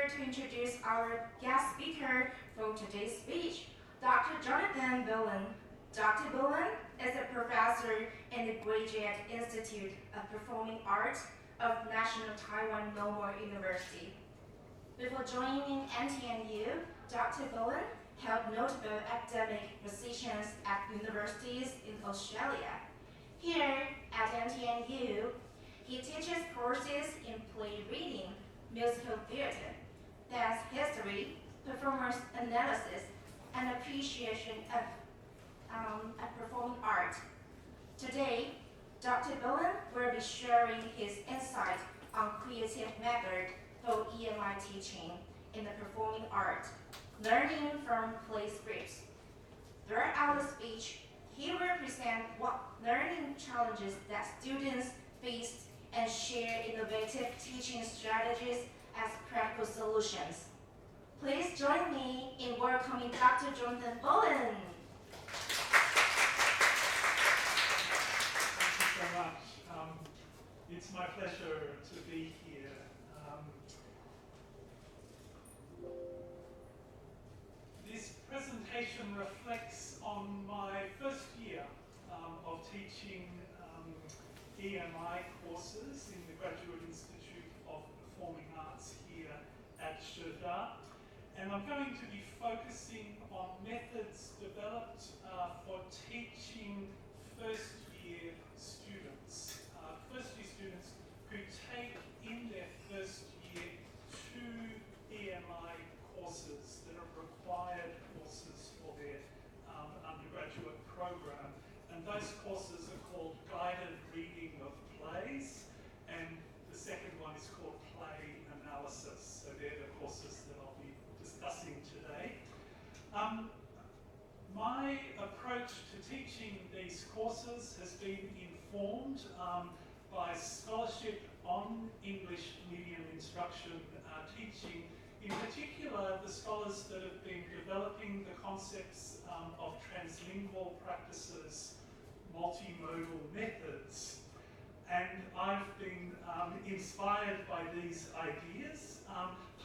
pleasure to introduce our guest speaker for today's speech, Dr. Jonathan Bollen. Dr. Bollen is a professor in the Graduate Institute of Performing Arts of National Taiwan Normal University. Before joining NTNU, Dr. Bollen held notable academic positions at universities in Australia. Here at NTNU, he teaches courses in play reading, musical theater, dance history, performance analysis, and appreciation of performing art. Today, Dr. Bollen will be sharing his insight on creative method for EMI teaching in the performing art, learning from play scripts. Throughout the speech, he will present what learning challenges that students faced and share innovative teaching strategies as practical solutions. Please join me in welcoming Dr. Jonathan Bollen. Thank you so much. It's my pleasure to be here. This presentation reflects on my first year of teaching EMI courses in the Graduate Institute of Performing Arts here at Sheda. And I'm going to be focusing on methods developed for teaching first-year students. First-year students who take in their first year 2 EMI courses that are required courses for their undergraduate program. And those courses are called Guided Reading of Plays, and the second one is called Play Analysis. So they're the courses that I'll be discussing today. My approach to teaching these courses has been informed by scholarship on English medium instruction teaching, in particular the scholars that have been developing the concepts of translingual practices, multimodal methods. And I've been inspired by these ideas,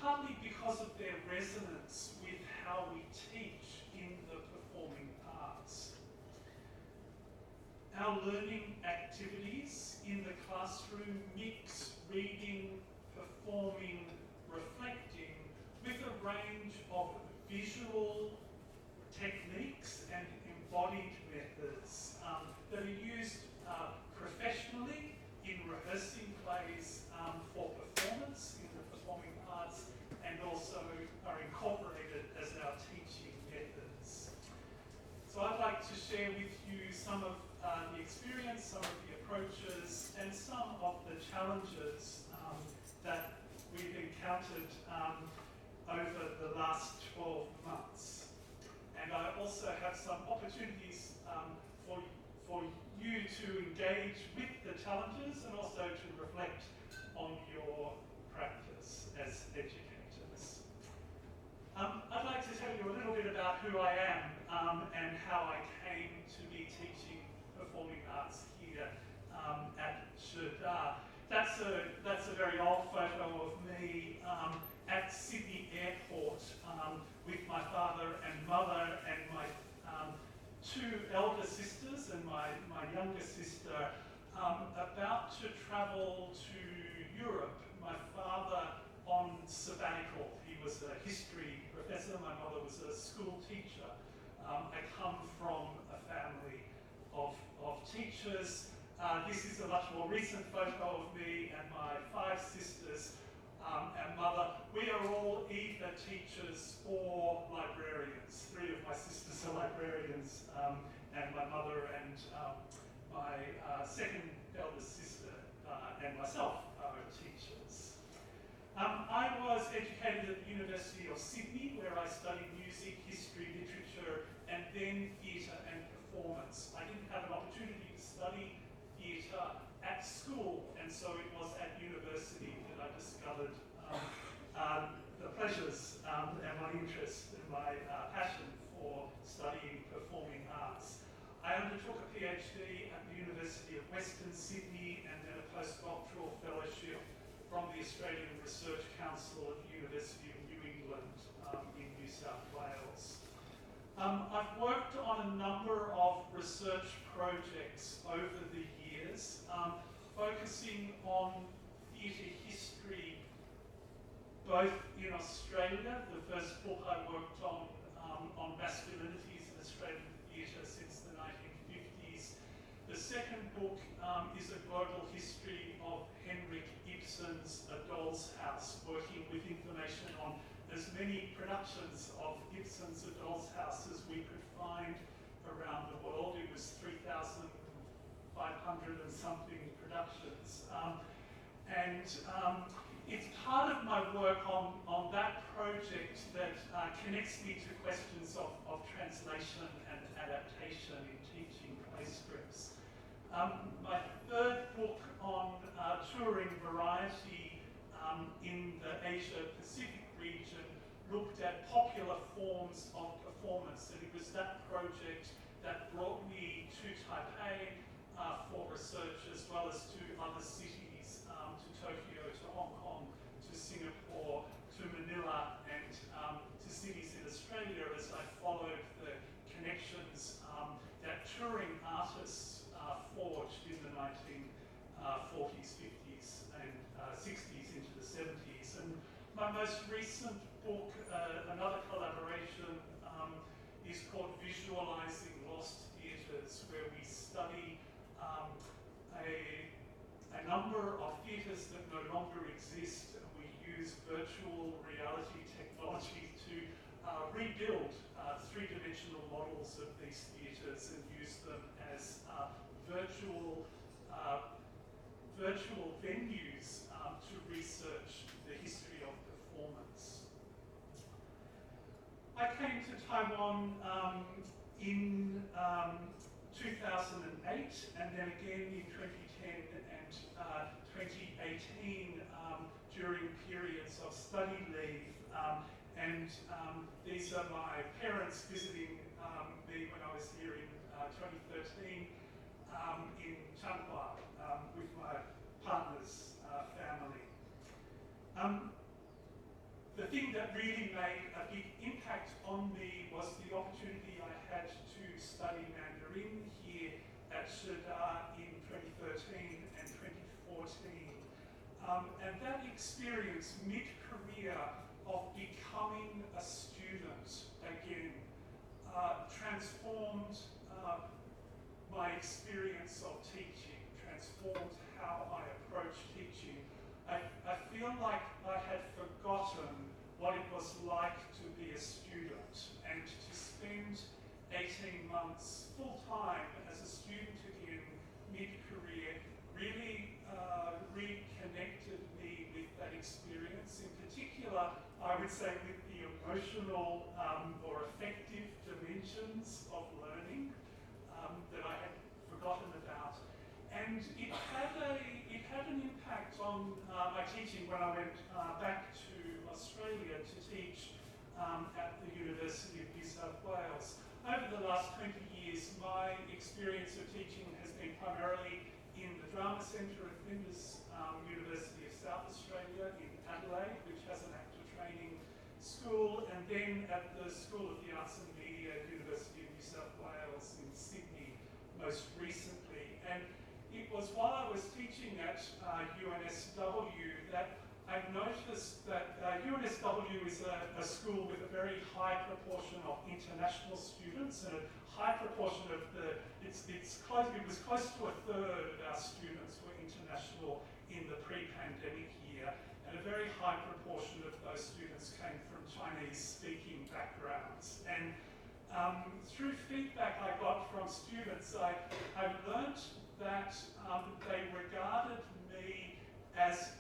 partly because of their resonance with how we teach in the performing arts. Our learning activities in the classroom mix reading, performing, reflecting with a range of visual techniques and embodied methods that are used professionally in rehearsing plays for performance in the performing arts, and also are incorporated as our teaching methods. So I'd like to share with you some of the experience, some of the approaches, and some of the challenges that we've encountered over the last 12 months. And I also have some opportunities for you to engage with the challenges and also to reflect on your practice as educators. I'd like to tell you a little bit about who I am and how I came to be teaching performing arts here at Sheda. That's a very old photo of me at Sydney Airport with my father and mother and my 2 elder sisters and my younger sister about to travel to Europe. My father on sabbatical. He was a history professor, my mother was a school teacher. I come from a family of teachers. This is a much more recent photo of me and my 5 sisters and mother. We are all either teachers or librarians. 3 of my sisters are librarians, and my mother and my second eldest sister and myself are teachers. I was educated at the University of Sydney, where I studied music, history, literature, and then theatre and performance. I didn't have an opportunity to study theatre at school, and so it was at university that I discovered the pleasures and my interest and my passion for studying performing arts. I undertook a PhD at the University of Western Sydney and then a postdoctoral fellowship from the Australian Research Council at the University of I've worked on a number of research projects over the years, focusing on theatre history, both in Australia. The first book I worked on masculinities in Australian theatre since the 1950s. The second book is a global history of Henrik Ibsen's A Doll's House, working with information on as many productions of Ibsen's A Doll's House as we could find around the world. It was 3,500 and something productions. It's part of my work on that project that connects me to questions of translation and adaptation in teaching play scripts. My third book on touring variety in the Asia-Pacific region looked at popular forms of performance, and it was that project that brought me to Taipei for research, as well as to other cities, to Tokyo, to Hong Kong, to Singapore, to Manila, and to cities in Australia, as I followed the connections that touring artists forged in the 1940s, 50s, and 60s into the 70s. And my most recent book, another collaboration, is called Visualizing Lost Theatres, where we study a number of theatres that no longer exist, and we use virtual reality technology to rebuild three-dimensional models of these theatres and use them as virtual venues to research the history of performance. I came to Taiwan in 2008, and then again in 2010 and 2018 during periods of study leave. These are my parents visiting me when I was here in 2013 in Changhua with my partner's family. The thing that really made a big impact on me was the opportunity I had to study Mandarin here at Shida in 2013 and 2014. And that experience, mid-career, of becoming a student again, transformed my experience of teaching, transformed how I approach teaching. I feel like I had forgotten what it was like to be a student, and to spend 18 months full-time as a student again, mid-career, really reconnected me with that experience. In particular, I would say with the emotional or affective dimensions of learning that I had forgotten about. And it had an impact on my teaching when I went back to Australia to teach at the University of New South Wales. Over the last 20 years, my experience of teaching has been primarily in the Drama Centre at Flinders University of South Australia in Adelaide, which has an actor training school, and then at the School of the Arts and Media at University of New South Wales in Sydney most recently. And it was while I was teaching at UNSW that I noticed that UNSW is a school with a very high proportion of international students, and a high proportion of it was close to a third of our students were international in the pre-pandemic year, and a very high proportion of those students came from Chinese-speaking backgrounds. And through feedback I got from students, I learnt that they regarded me as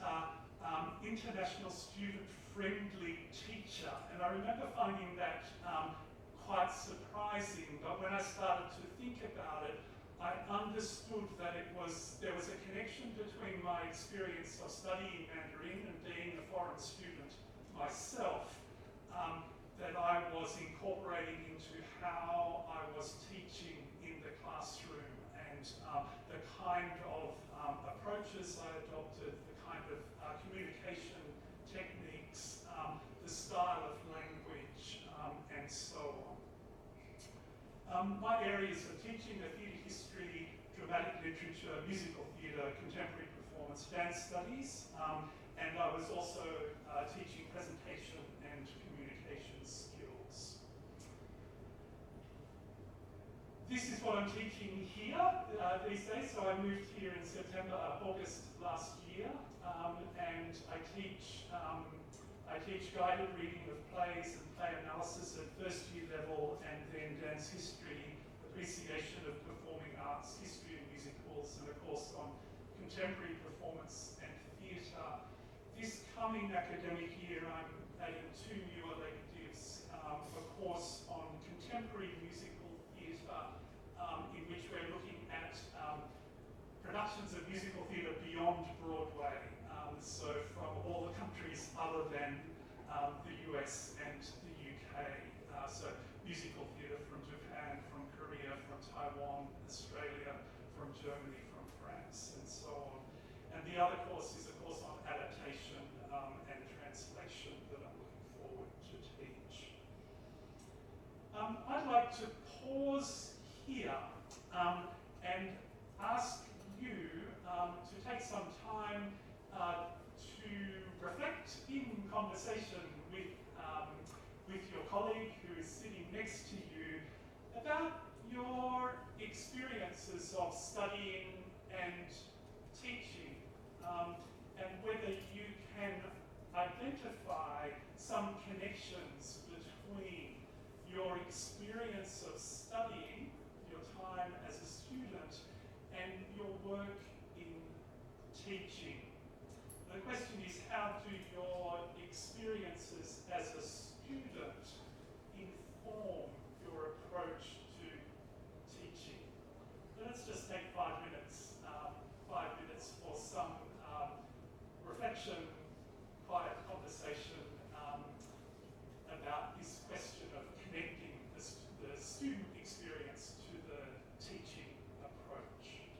international student-friendly teacher, and I remember finding that quite surprising. But when I started to think about it, I understood that there was a connection between my experience of studying Mandarin and being a foreign student myself that I was incorporating into how I was teaching in the classroom, and the kind of approaches I adopted, the kind of communication techniques, the style of language, and so on. My areas are teaching are theatre history, dramatic literature, musical theatre, contemporary performance, dance studies, and I was also teaching presentation and communication skills. This is what I'm teaching here these days. So I moved here in August last year, and I teach guided reading of plays and play analysis at first year level, and then dance history, appreciation of performing arts, history and musicals, and a course on contemporary performance and theatre. This coming academic year, I'm adding 2 new electives, a course on contemporary musical theatre, in which we're looking at productions of musical theatre beyond Broadway, so from all the countries other than the US and the UK, so musical theatre from Japan, from Korea, from Taiwan, Australia, from Germany, from France, and so on. And the other course is a course on adaptation and translation that I'm looking forward to teach. I'd like to pause here and ask you to take some time to reflect in conversation with your colleague who is sitting next to you about your experiences of studying and teaching, and whether you can identify some connections between your experience of studying, your time as a student, and your work in teaching. The question is, how do your experiences as a student inform your approach to teaching? So let's just take 5 minutes, 5 minutes for some reflection, quiet conversation about this question of connecting the student experience to the teaching approach.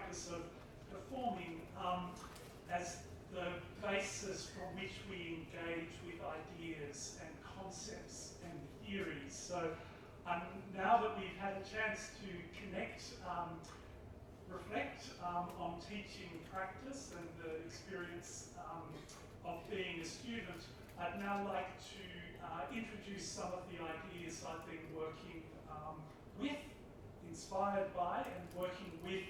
practice of performing as the basis from which we engage with ideas and concepts and theories. So now that we've had a chance to connect, reflect on teaching practice and the experience of being a student, I'd now like to introduce some of the ideas I've been working with, inspired by, and working with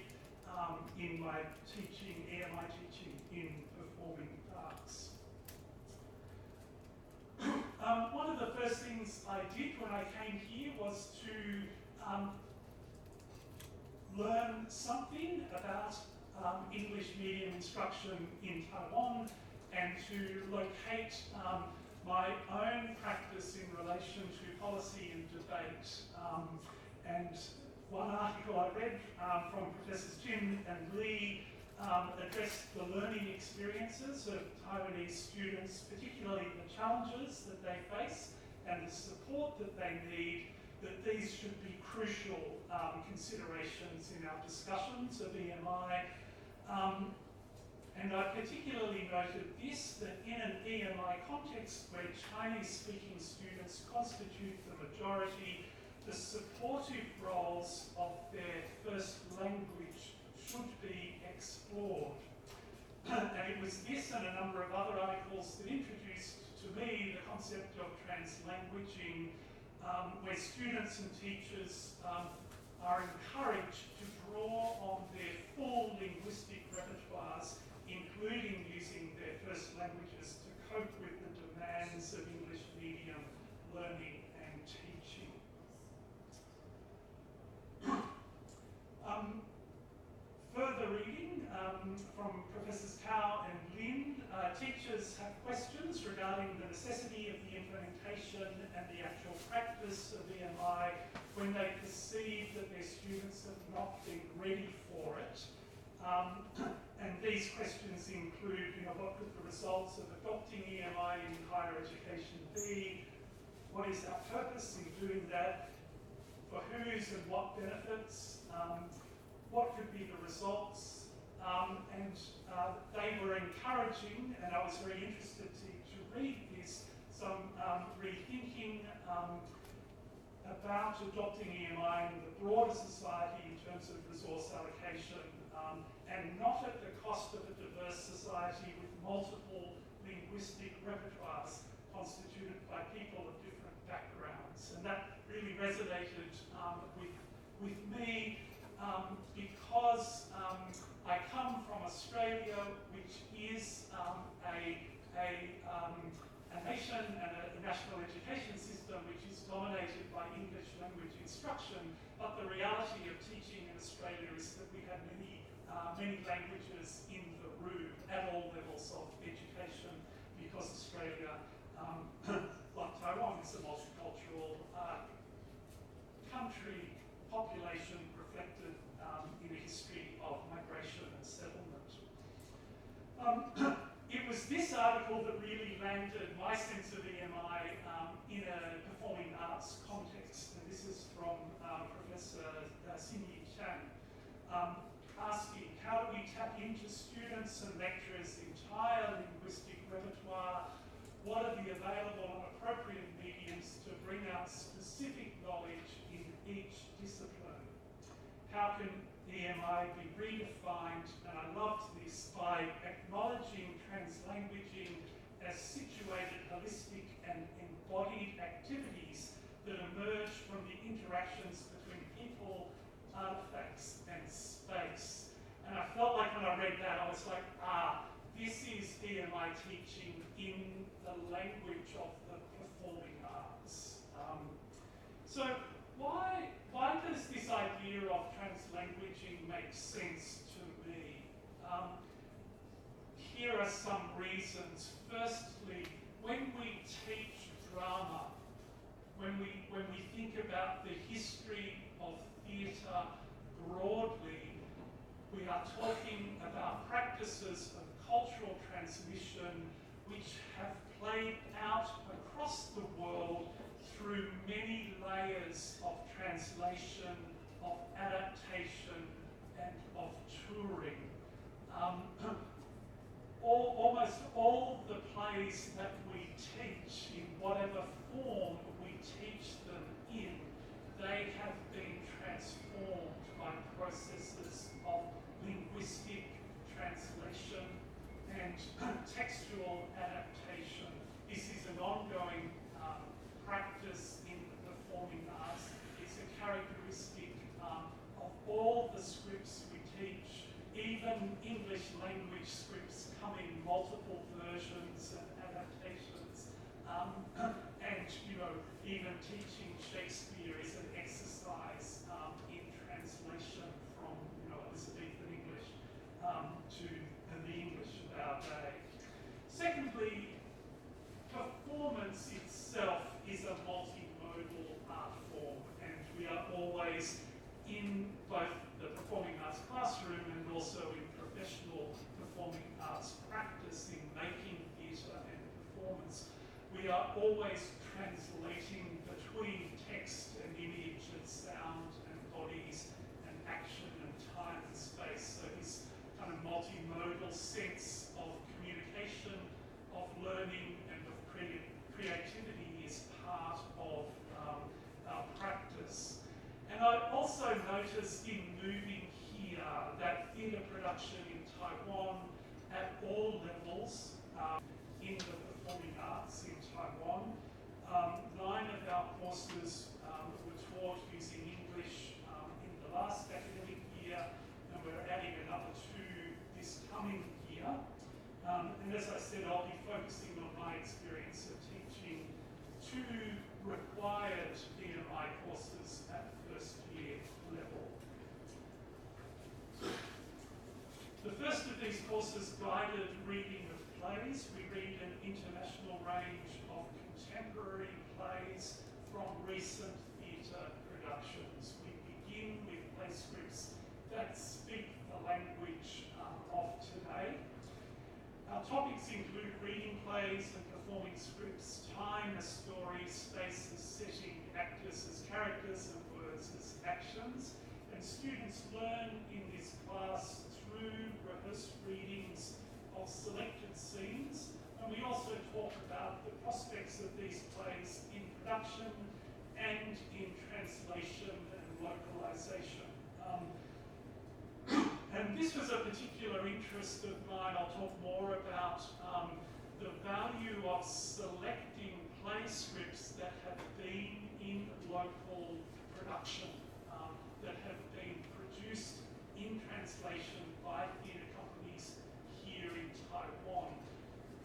in my teaching, EMI teaching in performing arts. One of the first things I did when I came here was to learn something about English medium instruction in Taiwan and to locate my own practice in relation to policy and debate. And one article I read from Professors Jin and Lee addressed the learning experiences of Taiwanese students, particularly the challenges that they face and the support that they need, that these should be crucial considerations in our discussions of EMI. And I particularly noted this, that in an EMI context where Chinese-speaking students constitute the majority, the supportive roles of their first language should be explored. And it was this and a number of other articles that introduced to me the concept of translinguaging, where students and teachers are encouraged to draw on their full linguistic repertoires, including using their first languages to cope with the demands of English medium learning and teaching. Further reading from Professors Cao and Lin, teachers have questions regarding the necessity of the implementation and the actual practice of EMI when they perceive that their students have not been ready for it. And these questions include, what could the results of adopting EMI in higher education be? What is our purpose in doing that? For whose and what benefits? What could be the results? And they were encouraging, and I was very interested to read this, some rethinking about adopting EMI in the broader society in terms of resource allocation, and not at the cost of a diverse society with multiple linguistic repertoires constituted by people of different backgrounds. And that really resonated with me because I come from Australia, which is a nation and a national education system which is dominated by English language instruction, but the reality of teaching in Australia is that we have many languages in the room at all levels of education, because Australia, like Taiwan, is a multicultural country, population reflected in a history of migration and settlement. It was this article that really landed my sense of EMI in a performing arts context, and this is from Professor Xin-Yi Chan, asking, how do we tap into students and lecturers' entire linguistic repertoire? What are the available and appropriate mediums to bring out specific knowledge in each discipline? How can EMI be redefined, and I loved this, by acknowledging translanguaging as situated, holistic and embodied activities that emerge from the interactions between people, artifacts and space. And I felt like when I read that, I was like, this is EMI teaching in the language of the performing arts. So why does this idea of translanguaging make sense to me? Here are some reasons. Firstly, when we teach drama, when we think about the history of theatre broadly, we are talking about practices of cultural transmission which have played out across the world through many layers of translation, of adaptation, and of touring. Almost all the plays that we teach, in whatever form we teach them in, they have been transformed by processes of linguistic translation and textual adaptation. This is an ongoing practice in the performing arts. It's a characteristic of all the scripts we teach, even English language scripts come in multiple versions and adaptations. And, you know, even teaching Shakespeare is an exercise in translation from, you know, Elizabethan English to the English of our day. Secondly, performance itself is a multimodal art form, and we are always in both the performing arts classroom and also in professional performing arts practice in making theatre and performance. We are always translating between text and image and sound and bodies and action and time and space. So this kind of multimodal sense of communication, of learning and of creativity is part of our practice. And I also noticed in moving here that theatre production in Taiwan at all levels in the performing arts in Taiwan, 9 of our courses were taught using English in the last academic year, and we're adding another 2 this coming year. And as I said, I'll be focusing on my experience of teaching 2 required EMI courses at first year level. The first of these courses, guided reading of plays. We read an international range of contemporary plays from recent theatre productions. We begin with play scripts that speak the language of today. Our topics include reading plays and performing scripts, time as story, space as setting, actors as characters, and words as actions. And students learn in this class through rehearsed readings of selected scenes. And we also talk about the prospects of these plays in production and in translation and localization. And this was a particular interest of mine. I'll talk more about the value of selecting play scripts that have been in local production, that have been produced in translation by theatre companies here in Taiwan.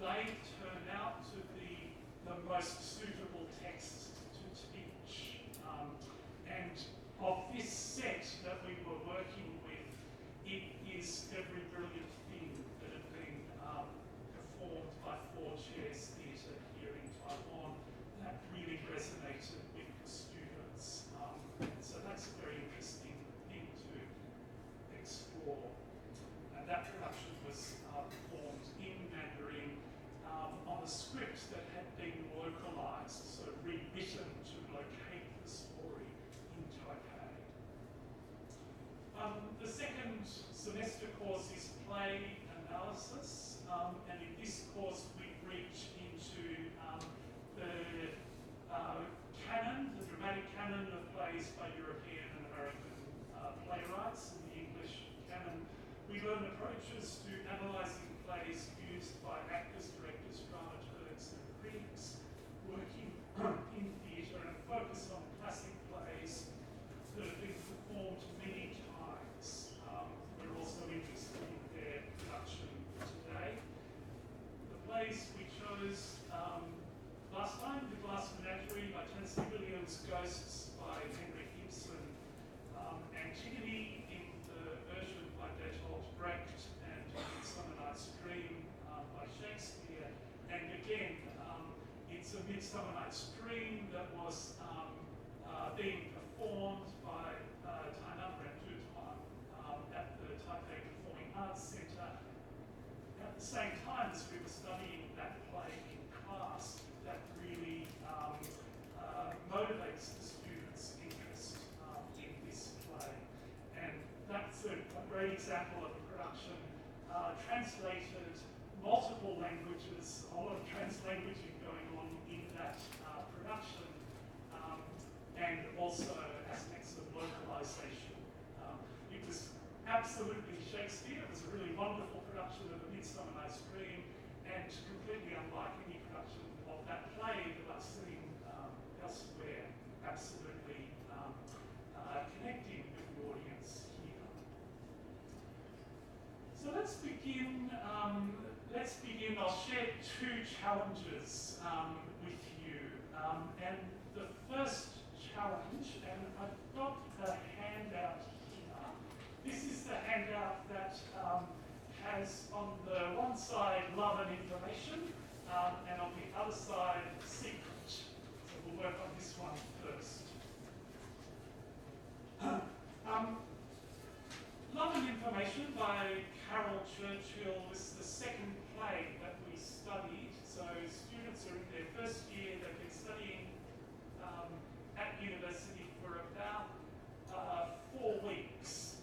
They turn out to be the most suitable texts to teach. And of this set that we were working with, it is Every Brilliant Thing that had been performed by 4 Chairs Theatre here in Taiwan. That really resonated with the students. So that's a very interesting thing to explore. And that production was performed in Mandarin on a script that had been localized, so rewritten to locate the story in Taipei. The second semester course is play analysis, and in this course we reach into the canon, the dramatic canon of plays by European and American playwrights in the English canon. We learn approaches to analysing plays used by actors, directors, dramaturgs and critics working in theatre, and focus on classic plays that have been performed many times. We're also interested in their production today. The plays we chose last time, The Glass Menagerie by Translingual, Ghosts by Henrik Ibsen, Antigone in the version by Brecht, and Midsummer Night's Dream by Shakespeare. And again, it's a Midsummer Night's Dream that was being performed by Tainan Rendutuan at the Taipei Performing Arts Centre at the same time as we were studying that play in class. That really motivates the students' interest in this play. And that's a great example of translated multiple languages, a lot of translinguaging going on in that production, and also aspects of localization. It was absolutely Shakespeare. It was a really wonderful production of A Midsummer Night's Dream, and completely unlike any production of that play that I've seen elsewhere, absolutely connecting with the audience here. So let's begin. I'll share two challenges with you. And the first challenge, and I've got a handout here. This is the handout that has on the one side love and information, and on the other side secret. So we'll work on this one first. Love and Information by Carol Churchill is the second play that we studied. So students are in their first year, they've been studying at university for about 4 weeks,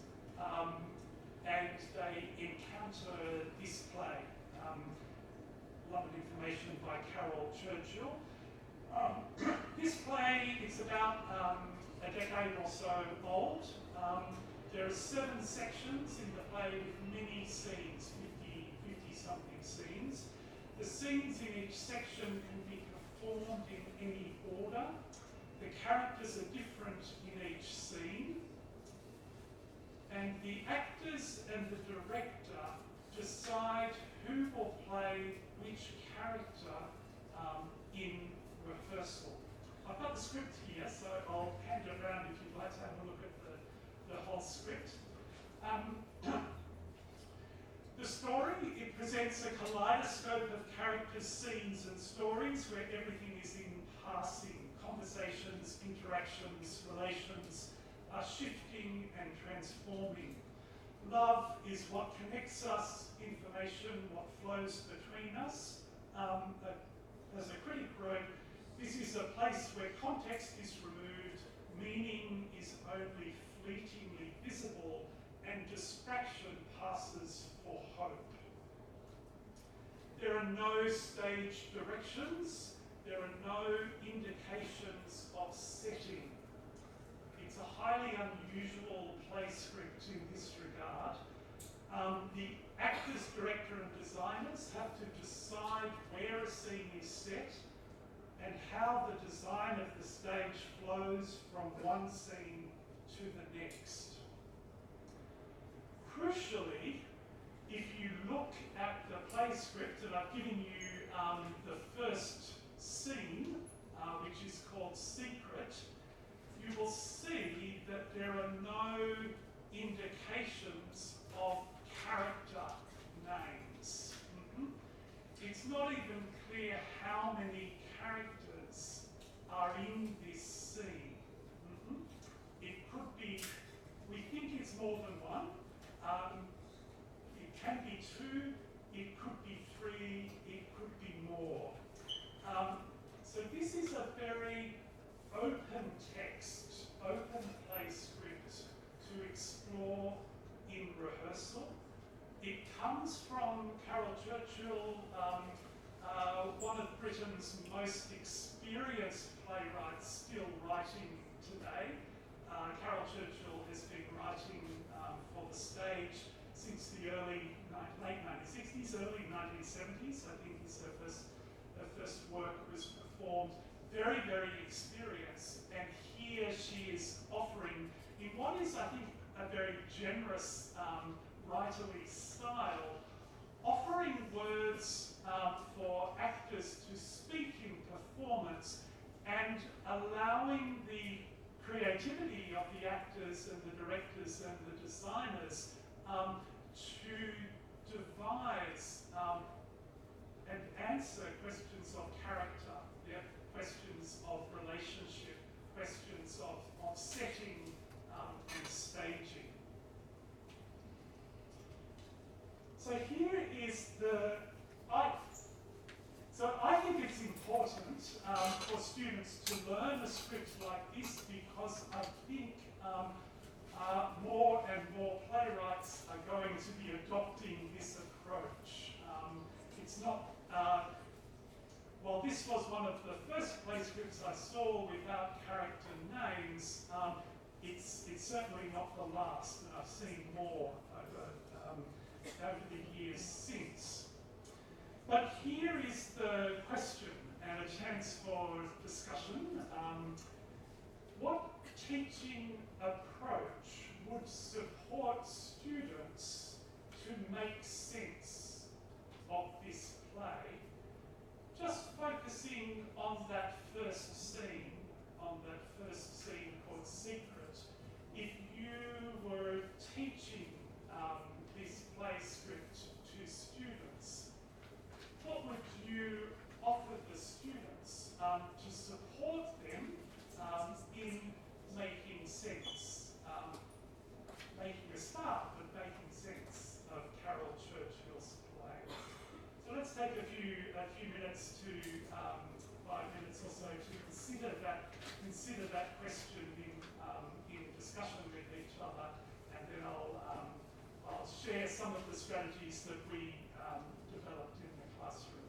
and they encounter this play, Love and Information by Carol Churchill. This play is about a decade or so old. There are 7 sections in the play with many scenes, 50-something scenes. The scenes in each section can be performed in any order. The characters are different in each scene. And the actors and the director decide who will play which character in rehearsal. I've got the script here, so I'll hand it around if you'd like to have a look at the whole script. The story, it presents a kaleidoscope of characters, scenes and stories where everything is in passing. Conversations, interactions, relations are shifting and transforming. Love is what connects us, information, what flows between us. As a critic wrote, this is a place where context is removed, meaning is only fleetingly visible, and distraction passes for hope. There are no stage directions, there are no indications of setting. It's a highly unusual play script in this regard. The actors, director and designers have to decide where a scene is set and how the design of the stage flows from one scene to the next. Crucially, if you look at the play script, and I've given you the first scene, which is called Secret, you will see that there are no indications of character names. It's not even clear how many characters are in this scene. It could be, we think it's more than one. It can be 2, it could be 3, it could be more. So this is a very open text, open play script to explore in rehearsal. It comes from Carol Churchill, one of Britain's most experienced playwrights still writing today. Carol Churchill has been writing for the stage since the late 1960s, early 1970s, I think is her first work was performed. Very, very experienced, and here she is offering, in what is, I think, a very generous writerly style, offering words for actors to speak in performance and allowing the creativity of the actors and the directors and the designers to devise and answer questions of character, questions of relationship, questions of setting and staging. So here is I think it's important for students to learn a script like this, because I think more and more playwrights are going to be adopting this approach. not, while this was one of the first play scripts I saw without character names, it's certainly not the last, and I've seen more over the years since. But here is the question and a chance for discussion. What teaching approach would support students to make sense of this play, just focusing on that first scene called Secret? If you were teaching this play script to students, what would you offer the students to support them in making sense, making a start, but making sense of Carol Churchill's play? So let's take a few minutes to 5 minutes or so to consider that question in discussion with each other, and then I'll share some of the strategies that we developed in the classroom.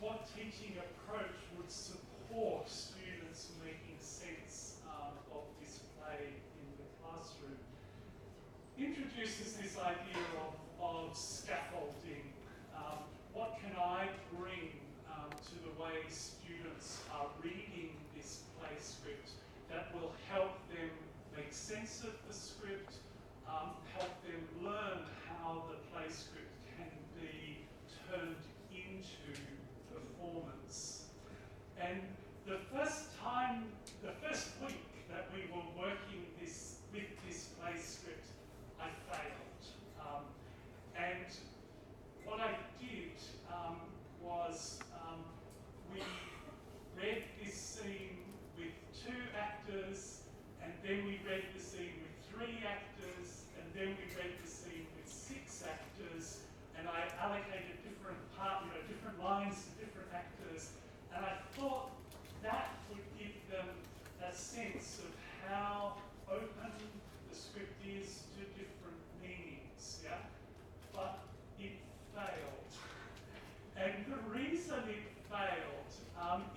what teaching approach would support students making sense of this play in the classroom. Introduces this idea of scaffolding. What can I bring to the way students are reading this play script that will help them make sense of the script, help them learn how the play script can be turned into performance. And the first week that we were working with this play script, I failed. And what I did was we read this scene with 2 actors, and then we read the scene with 3 actors, and then we read the scene with 6 actors, and I allocated different lines to different actors, and I thought that would give them a sense of how open the script is to different meanings, yeah? But it failed. And the reason it failed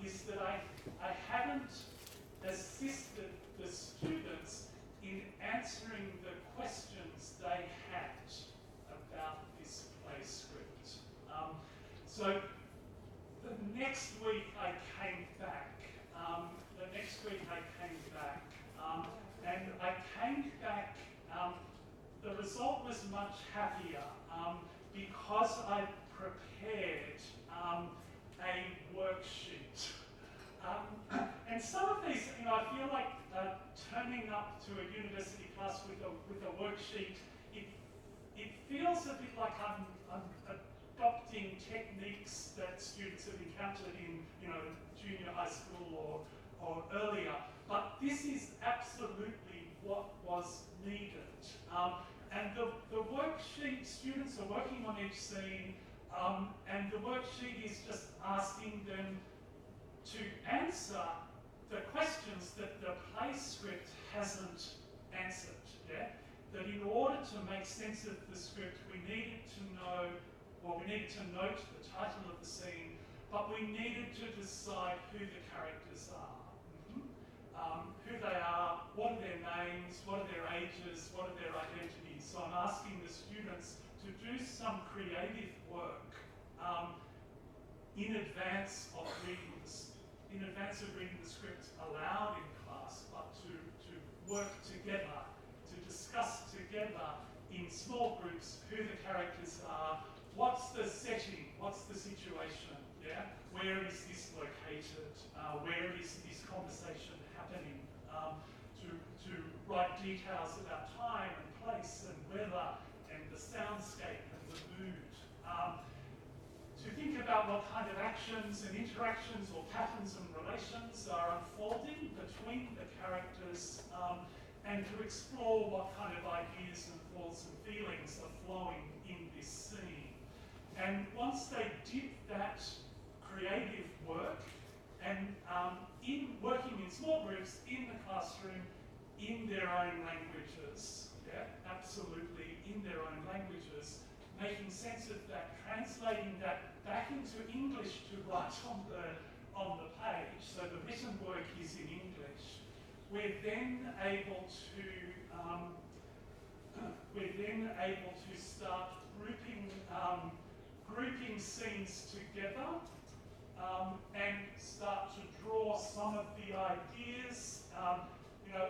is that I hadn't assisted the students in answering the questions they had about this play script. So the next week I came back. And I came back. The result was much happier because I prepared a worksheet. And some of these, I feel like turning up to a university class with a worksheet, it feels a bit like I'm adopting techniques that students have encountered in, junior high school or earlier. But this is absolutely what was needed. And the worksheet, students are working on each scene, and the worksheet is just asking them to answer the questions that the play script hasn't answered. Yeah? That in order to make sense of the script, we needed to note the title of the scene, but we needed to decide who the characters are. Who they are, what are their names, what are their ages, what are their identities. So I'm asking the students to do some creative work in advance of reading the script aloud in class, but to work together, to discuss together in small groups who the characters are, what's the setting, what's the situation, yeah? Where is this located? Where is this conversation happening? To write details about time and place and weather and the soundscape and the mood. To think about what kind of actions and interactions or patterns and relations are unfolding between the characters, and to explore what kind of ideas and thoughts and feelings are flowing in this scene. And once they did that creative work, and in working in small groups in the classroom, in their own languages, yeah, absolutely in their own languages, making sense of that, translating that back into English to write on the page, so the written work is in English. We're then able to start grouping scenes together and start to draw some of the ideas.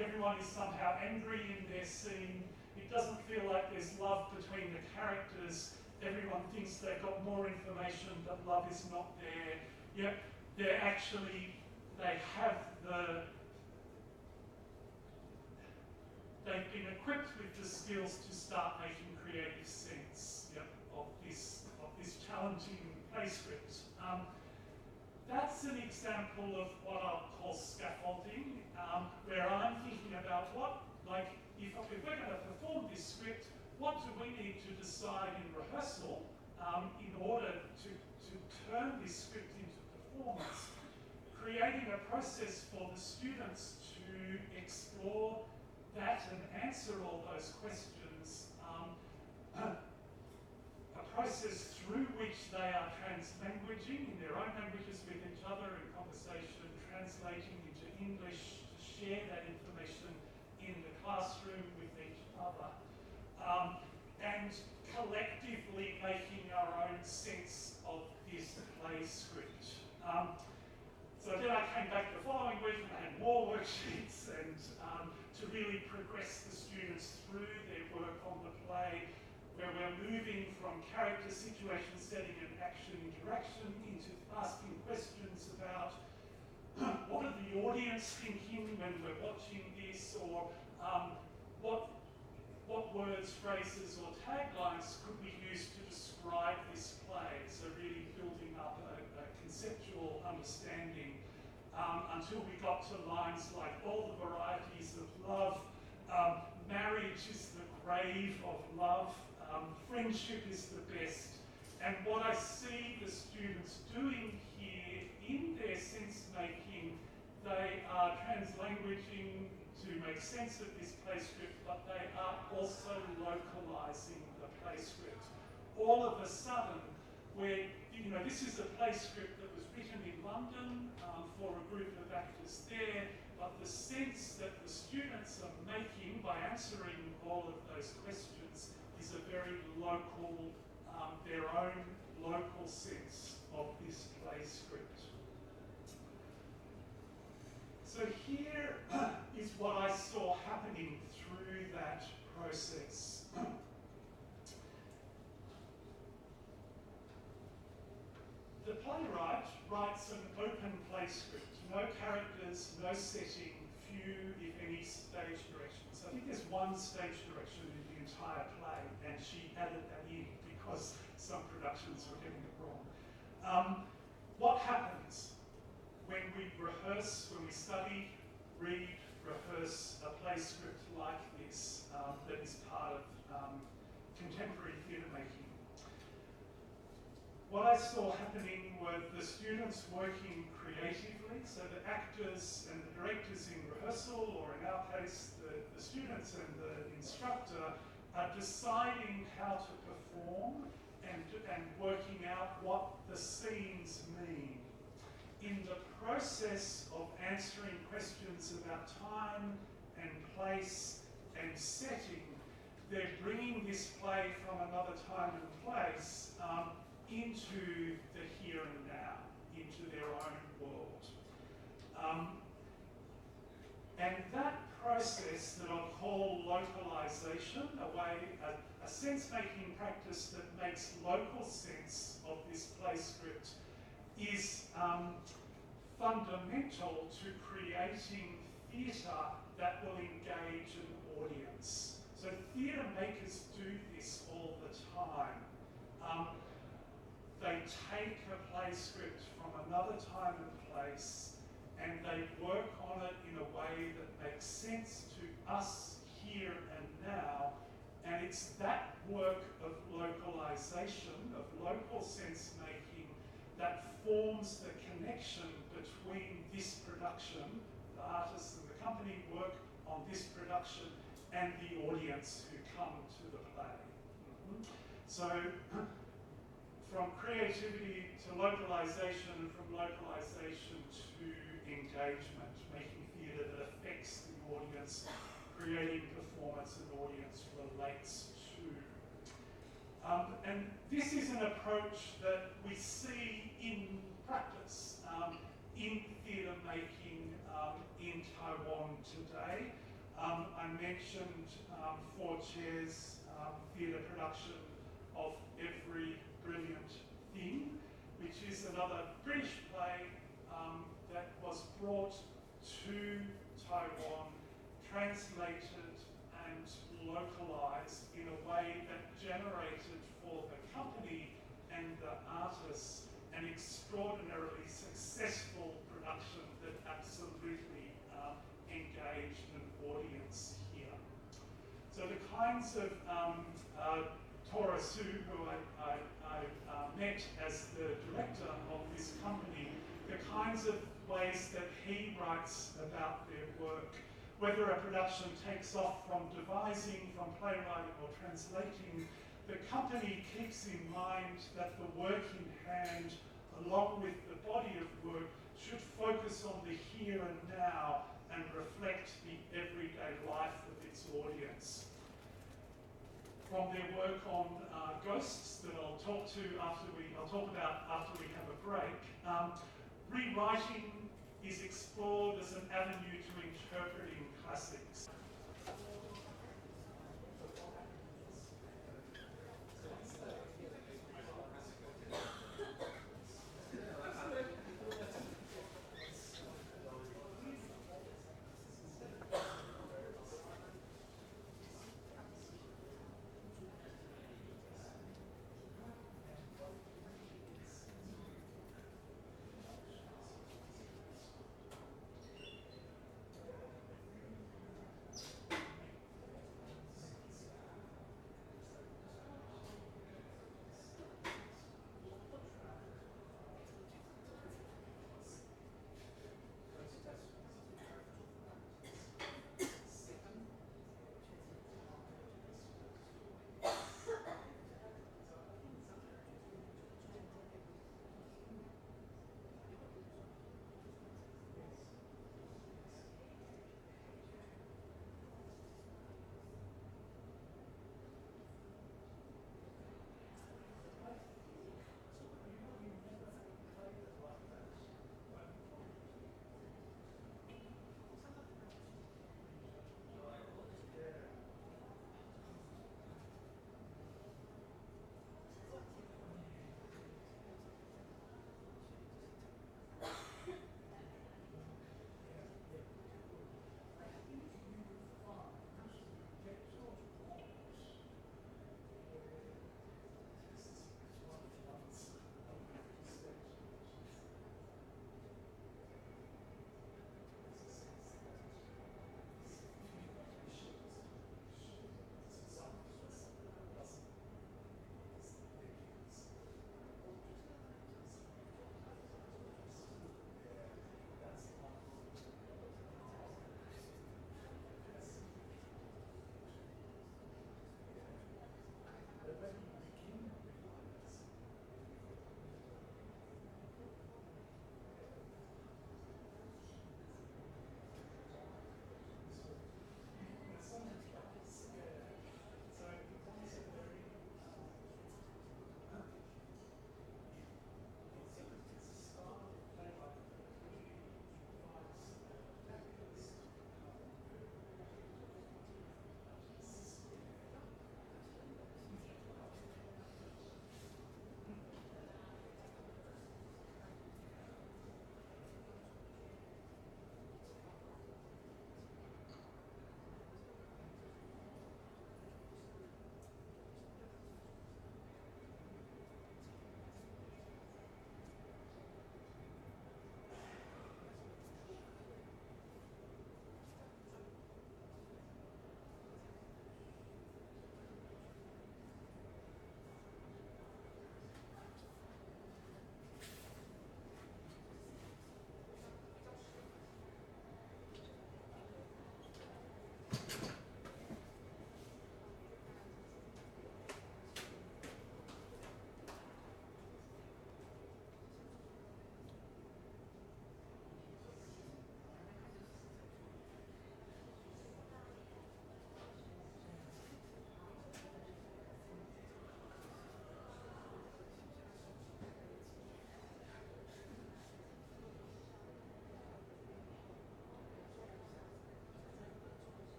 Everyone is somehow angry in their scene. It doesn't feel like there's love between the characters. Everyone thinks they've got more information, but love is not there. Yep, they've been equipped with the skills to start making creative sense, yep, of this challenging play script. That's an example of what I'll call scaffolding, where I'm thinking about if we're going to perform this script, what do we need to decide in rehearsal in order to turn this script into performance? Creating a process for the students to explore that and answer all those questions, a process through which they are translanguaging translinguaging in their own languages with each other in conversation, translating into English to share that information in the classroom with each other, and collectively making our own sense of this play script. So then I came back the following week and I had more worksheets and to really progress the students through their work on the play, where we're moving from character, situation, setting and action interaction into asking questions about what are the audience thinking when we're watching this, or what words, phrases or taglines could we use to describe this play. So really building up a conceptual understanding until we got to lines like all the varieties of love, marriage is the grave of love, friendship is the best. And what I see the students doing here in their sense making, they are translanguaging to make sense of this play script, but they are also localizing the play script. All of a sudden, this is a play script that was written in London for a group of actors there, but the sense that the students are making by answering all of those questions is a very local, their own local sense of this play script. So here is what I saw happening through that process. The playwright writes an open play script, no characters, no setting, few, if any, stage directions. I think there's one stage direction in the entire play, and she added that in because some productions were getting it wrong. What happens when we rehearse, when we study, read, rehearse a play script like this that is part of contemporary theatre making? What I saw happening were the students working creatively, so the actors and the directors in rehearsal, or in our case, the students and the instructor, are deciding how to perform and working out what the scenes mean. In the process of answering questions about time and place and setting, they're bringing this play from another time and place into the here and now, into their own world. And that process that I'll call localization, a sense-making practice that makes local sense of this play script, is fundamental to creating theatre that will engage an audience. So theatre makers do this all the time. They take a play script from another time and place and they work on it in a way that makes sense to us here and now. And it's that work of localization, of local sense making, that forms the connection between this production, the artists and the company work on this production, and the audience who come to the play. So, from creativity to localization, and from localization to engagement, making theatre that affects the audience, creating performance an audience relates to. And this is an approach that we see in practice, in theatre making in Taiwan today. I mentioned 4 Chairs theatre production of Every Brilliant Thing, which is another British play that was brought to Taiwan, translated and localized in a way that generated for the company and the artists an extraordinarily successful production that absolutely engaged an audience here. So the kinds of Tora Su, who I met as the director of this company, the kinds of ways that he writes about their work, whether a production takes off from devising, from playwriting or translating, the company keeps in mind that the work in hand, along with the body of work, should focus on the here and now and reflect the everyday life of its audience. From their work on ghosts that I'll talk about after we have a break, rewriting is explored as an avenue to interpreting classics.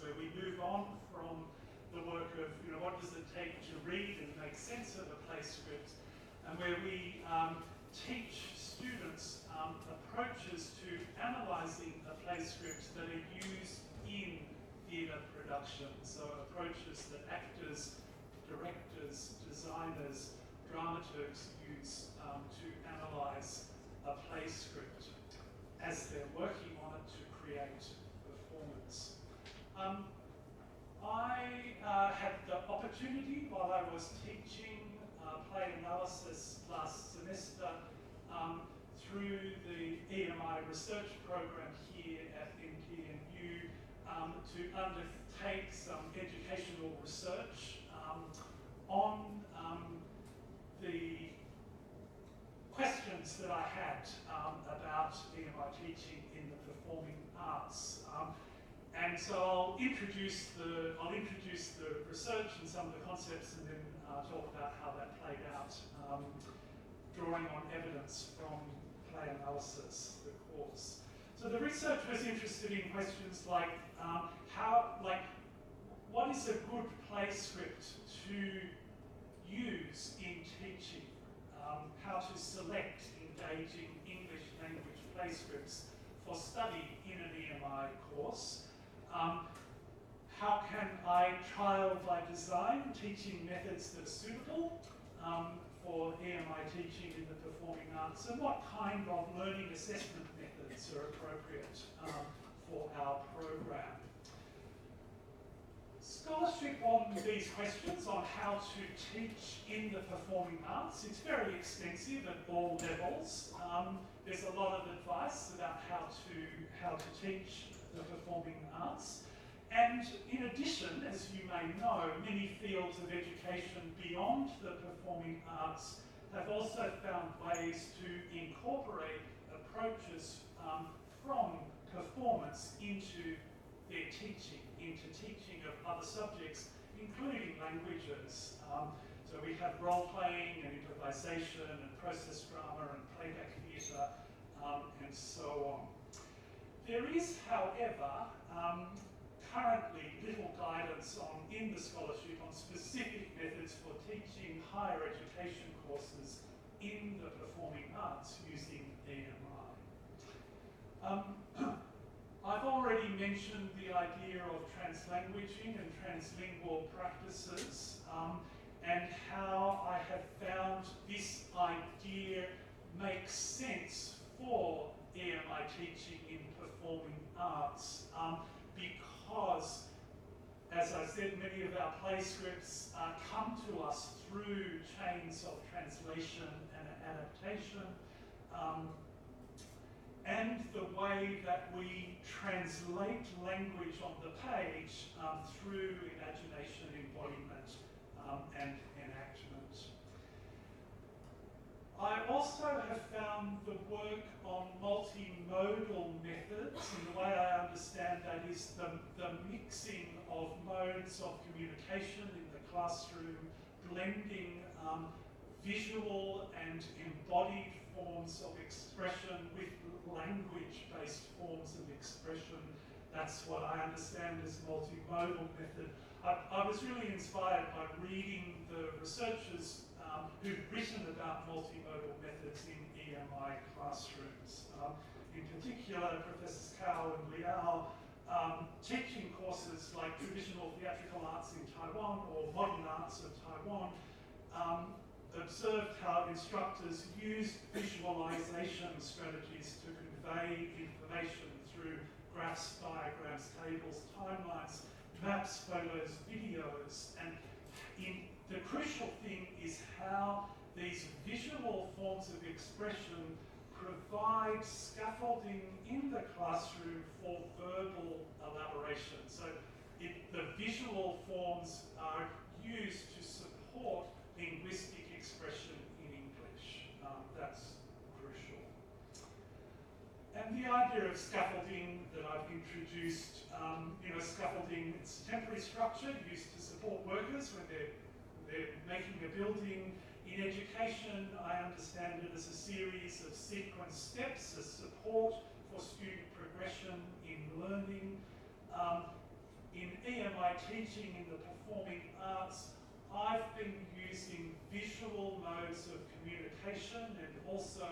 where we move on from the work of, what does it take to read and make sense of a play script, and where we teach students approaches to analysing a play script that are used in theatre production. So approaches that actors, directors, designers, dramaturgs use to analyse a play script as they're working on it to create performance. I had the opportunity while I was teaching play analysis last semester through the EMI research program here at MTNU to undertake some educational research on the questions that I had about EMI teaching in the performing arts. And so I'll introduce the research and some of the concepts, and then talk about how that played out, drawing on evidence from play analysis, the course. So the research was interested in questions like what is a good play script to use in teaching? How to select engaging English language play scripts for study in an EMI course. How can I trial by design teaching methods that are suitable for EMI teaching in the performing arts, and what kind of learning assessment methods are appropriate for our program? Scholarship on these questions on how to teach in the performing arts, it's very extensive at all levels. There's a lot of advice about how to teach the performing arts. And in addition, as you may know, many fields of education beyond the performing arts have also found ways to incorporate approaches from performance into their teaching, into teaching of other subjects, including languages. So we have role-playing and improvisation and process drama and playback theatre and so on. There is, however, currently little guidance in the scholarship on specific methods for teaching higher education courses in the performing arts using EMI. I've already mentioned the idea of translanguaging and translingual practices and how I have found this idea makes sense for EMI teaching in performing arts because, as I said, many of our play scripts come to us through chains of translation and adaptation, and the way that we translate language on the page through imagination, embodiment, and enactment. I also have found the work on multimodal methods, and the way I understand that is the mixing of modes of communication in the classroom, blending visual and embodied forms of expression with language-based forms of expression. That's what I understand as multimodal method. I was really inspired by reading the researchers who've written about multimodal methods in EMI classrooms. In particular, Professors Cao and Liao, teaching courses like traditional theatrical arts in Taiwan or modern arts of Taiwan, observed how instructors used visualization strategies to convey information through graphs, diagrams, tables, timelines, maps, photos, videos, and the crucial thing is how these visual forms of expression provide scaffolding in the classroom for verbal elaboration. So the visual forms are used to support linguistic expression in English. That's crucial. And the idea of scaffolding that I've introduced, scaffolding, it's a temporary structure used to support workers when they're making a building. In education, I understand it as a series of sequence steps, as support for student progression in learning. In EMI teaching in the performing arts, I've been using visual modes of communication and also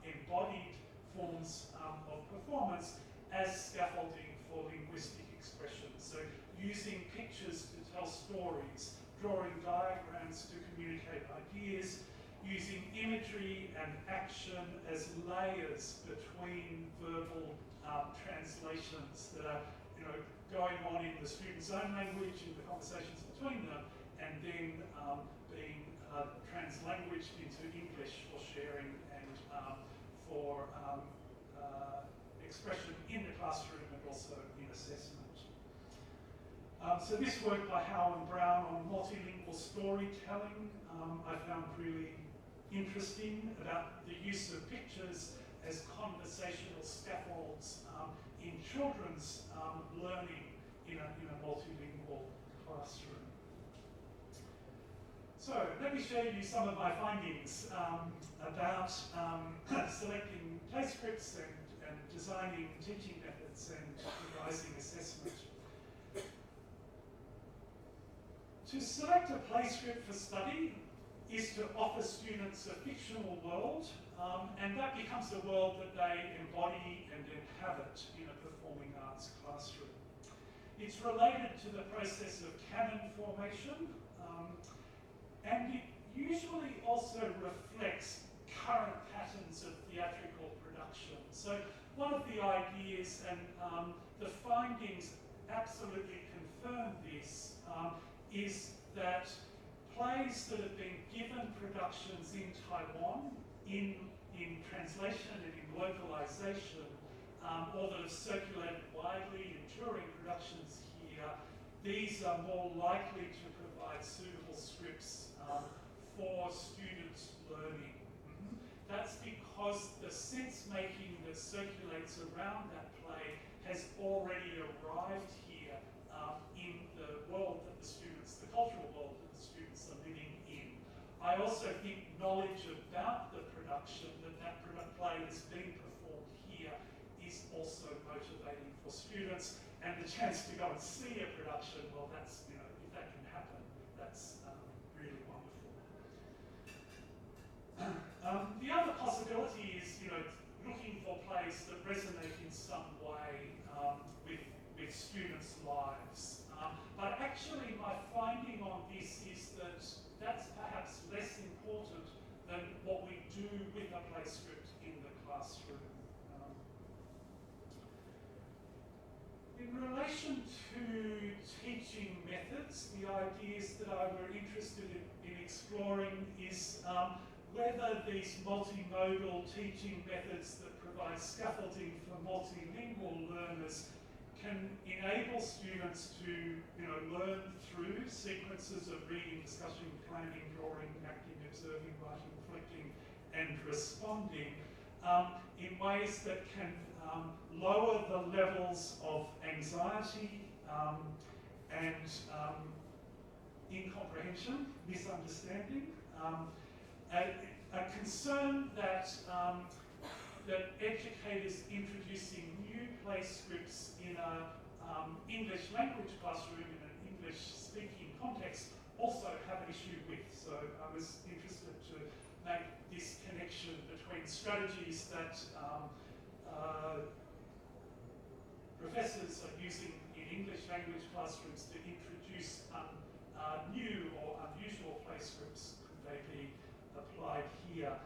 embodied forms of performance as scaffolding for linguistic expression. So using pictures to tell stories, drawing diagrams to communicate ideas, using imagery and action as layers between verbal translations that are, going on in the student's own language, in the conversations between them, and then being translanguaged into English for sharing and for expression in the classroom and also in assessment. So this work by Howe and Brown on multilingual storytelling I found really interesting, about the use of pictures as conversational scaffolds in children's learning in a multilingual classroom. So let me share you some of my findings about selecting play scripts and designing teaching methods and devising assessment. To select a play script for study is to offer students a fictional world, and that becomes the world that they embody and inhabit in a performing arts classroom. It's related to the process of canon formation, and it usually also reflects current patterns of theatrical production. So one of the ideas, and the findings absolutely confirm this, is that plays that have been given productions in Taiwan, in translation and in localization, or that have circulated widely in touring productions here, these are more likely to provide suitable scripts for students' learning. That's because the sense-making that circulates around that play has already arrived here in the world that the students, the cultural world that the students are living in. I also think knowledge about the production, that play is being performed here, is also motivating for students, and the chance to go and see a production, well, that's, if that can happen, that's really wonderful. The other possibility is, looking for plays that resonate in some way with students' lives. But actually, my finding on this is that that's perhaps less important than what we do with a play script in the classroom. In relation to teaching methods, the ideas that I were interested in exploring is whether these multimodal teaching methods that provide scaffolding for multilingual learners can enable students to learn through sequences of reading, discussing, planning, drawing, acting, observing, writing, reflecting, and responding in ways that can lower the levels of anxiety and incomprehension, misunderstanding, a concern that that educators introducing new play scripts in a English language classroom in an English speaking context also have an issue with. So I was interested to make this connection between strategies that professors are using in English language classrooms to introduce new or unusual play scripts. Could they be applied here?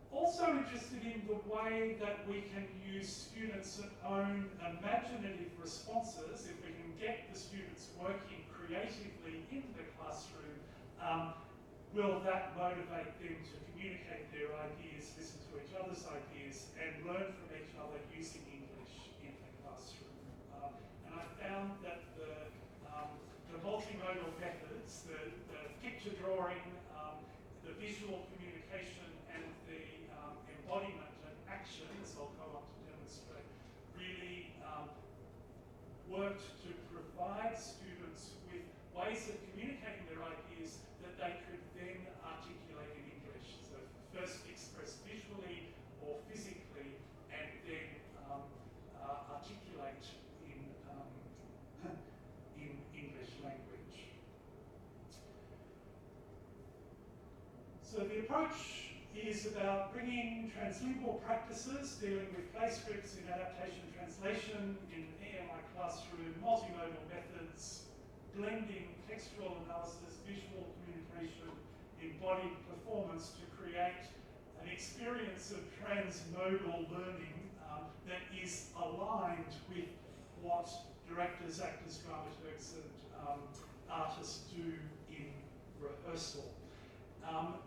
Also interested in the way that we can use students' own imaginative responses. If we can get the students working creatively in the classroom, will that motivate them to communicate their ideas, listen to each other's ideas, and learn from each other using English in the classroom? And I found that the multimodal methods, the picture drawing, the visual communication, and the embodiment and action, as I'll go on to demonstrate, really worked to provide students with ways of communicating their ideas that they could then articulate in English. So first express visually or physically, and then articulate in So the approach is about bringing translingual practices dealing with play scripts in adaptation translation, in EMI classroom, multimodal methods, blending textual analysis, visual communication, embodied performance to create an experience of transmodal learning that is aligned with what directors, actors, dramaturgs and artists do in rehearsal.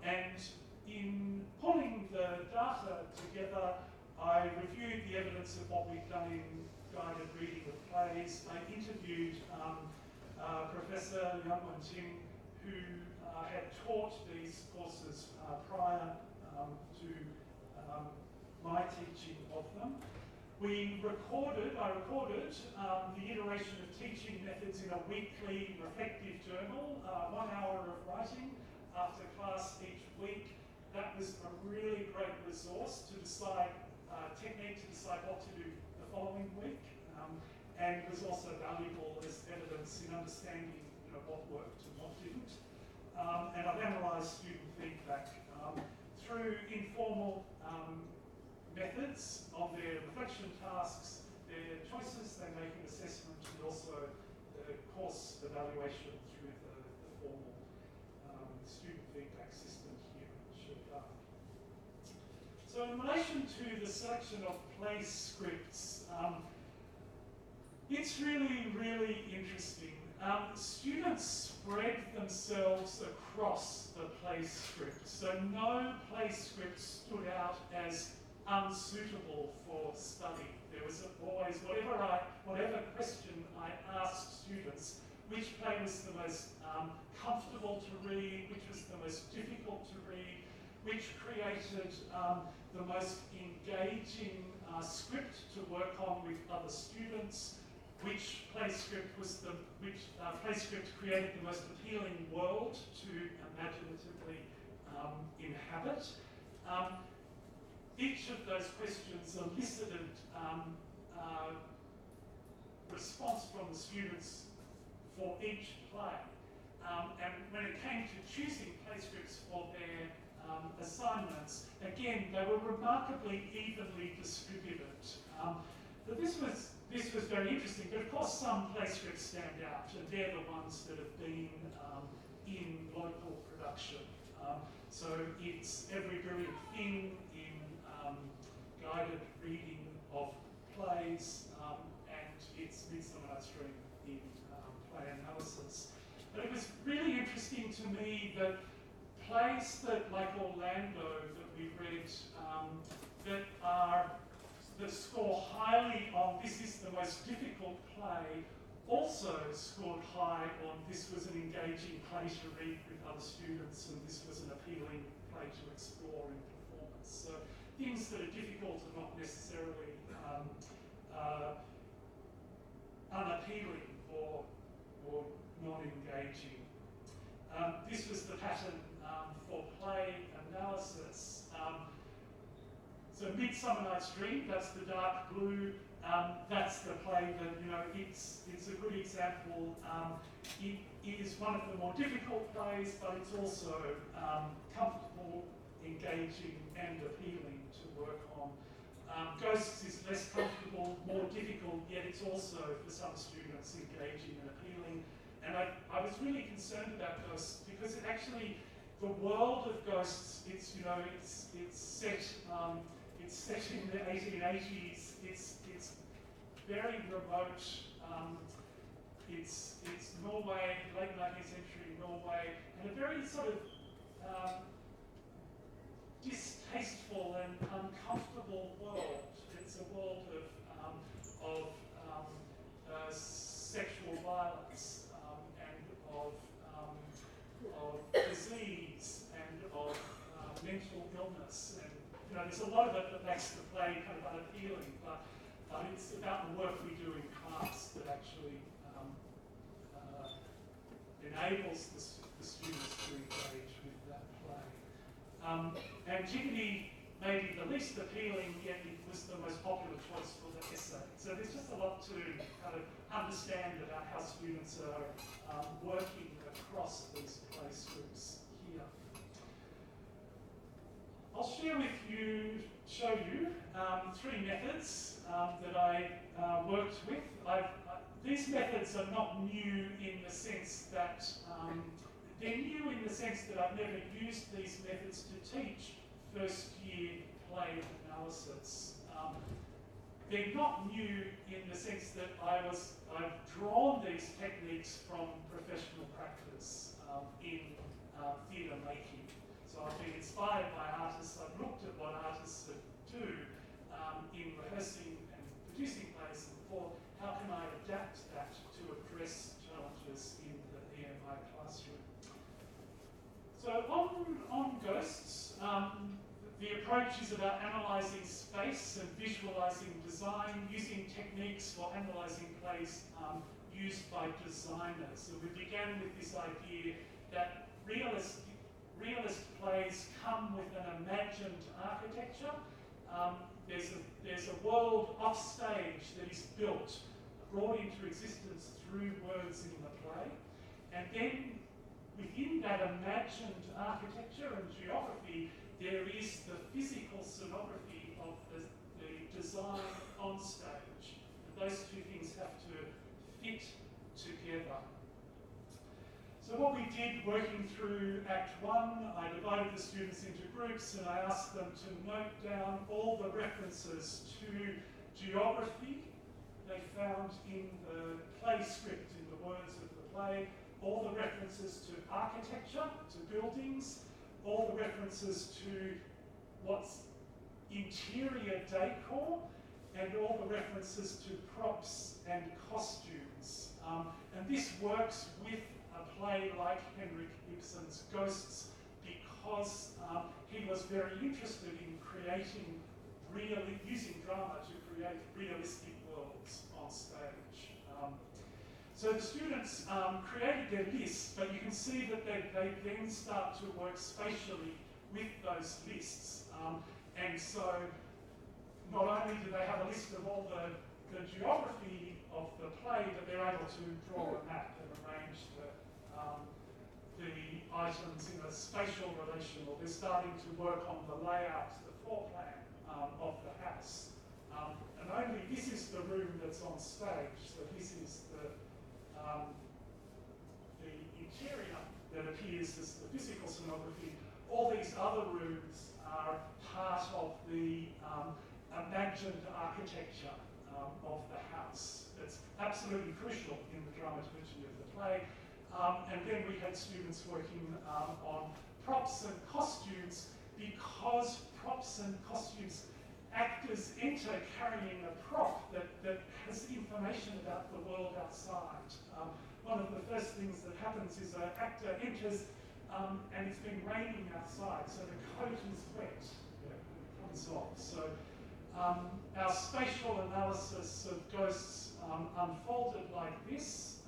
And in pulling the data together, I reviewed the evidence of what we've done in guided reading of plays. I interviewed Professor Yang Wen-Ting, who had taught these courses prior to my teaching of them. I recorded the iteration of teaching methods in a weekly reflective journal, 1 hour of writing after class each week. That was a really great resource to decide technique, to decide what to do the following week, and was also valuable as evidence in understanding what worked and what didn't. And I've analysed student feedback through informal methods of their reflection tasks, their choices, they make an assessment, and also the course evaluation through the formal student feedback system here at Sherpa. So in relation to the selection of play scripts, it's really, really interesting. Students spread themselves across the play script, so no play script stood out as unsuitable for study. There was always, whatever question I asked students, which play was the most comfortable to read, which was the most difficult to read, which created the most engaging script to work on with other students, which play script created the most appealing world to imaginatively inhabit. Each of those questions elicited response from the students for each play. And when it came to choosing play scripts for their assignments, again, they were remarkably evenly distributed. But this was very interesting, but of course some play scripts stand out, and they're the ones that have been in local production. So it's Every Brilliant Thing in guided reading of plays, and it's Midsummer in play analysis. But it was really interesting to me that plays that, like Orlando, that we read, that score highly on this is the most difficult play, also scored high on this was an engaging play to read with other students, and this was an appealing play to explore in performance. So things that are difficult are not necessarily unappealing or non-engaging. This was the pattern for play analysis. So Midsummer Night's Dream, that's the dark blue. That's the play that, it's a good example. It is one of the more difficult plays, but it's also comfortable, engaging, and appealing to work on. Ghosts is less comfortable, more difficult, yet it's also, for some students, engaging and appealing. And I was really concerned about Ghosts because it actually, the world of Ghosts, it's set in the 1880s. It's very remote. It's Norway, late 19th century Norway, and a very sort of distasteful and uncomfortable world. It's a world of sexual violence and of disease and of mental illness. And there's a lot of it that makes the play kind of unappealing, but it's about the work we do in class that actually enables the students to engage with that play. And Jiggity may be the least appealing, yet it was the most popular choice for the essay. So there's just a lot to kind of understand about how students are working across these play scripts here. I'll show you three methods that I worked with. These methods are not new in the sense that, they're new in the sense that I've never used these methods to teach first year play analysis. They're not new in the sense that I've drawn these techniques from professional practice in theatre making. So I've been inspired by artists, I've looked at what artists do in rehearsing and producing plays and thought, how can I adapt that to address challenges in the EMI classroom? So on ghosts, the approach is about analysing space and visualising design, using techniques for analysing plays used by designers. And we began with this idea that realist plays come with an imagined architecture. There's a world off stage that is built, brought into existence through words in the play. And then within that imagined architecture and geography, there is the physical sonography of the design on stage. And those two things have to fit together. So what we did working through Act 1, I divided the students into groups and I asked them to note down all the references to geography they found in the play script, in the words of the play, all the references to architecture, to buildings, all the references to what's interior decor, and all the references to props and costumes. And this works with a play like Henrik Ibsen's Ghosts because he was very interested in using drama to create realistic worlds on stage. So the students created their lists, but you can see that they then start to work spatially with those lists. And so not only do they have a list of all the geography of the play, but they're able to draw a map and arrange the items in a spatial relation, or they're starting to work on the layout, the floor plan of the house. And only this is the room that's on stage, so this is the interior that appears as the physical sonography. All these other rooms are part of the imagined architecture of the house. It's absolutely crucial in the dramaturgy of the play. And then we had students working on props and costumes because props and costumes, actors enter carrying a prop that has information about the world outside. One of the first things that happens is an actor enters and it's been raining outside, so the coat is wet, it comes off. So our spatial analysis of ghosts unfolded like this,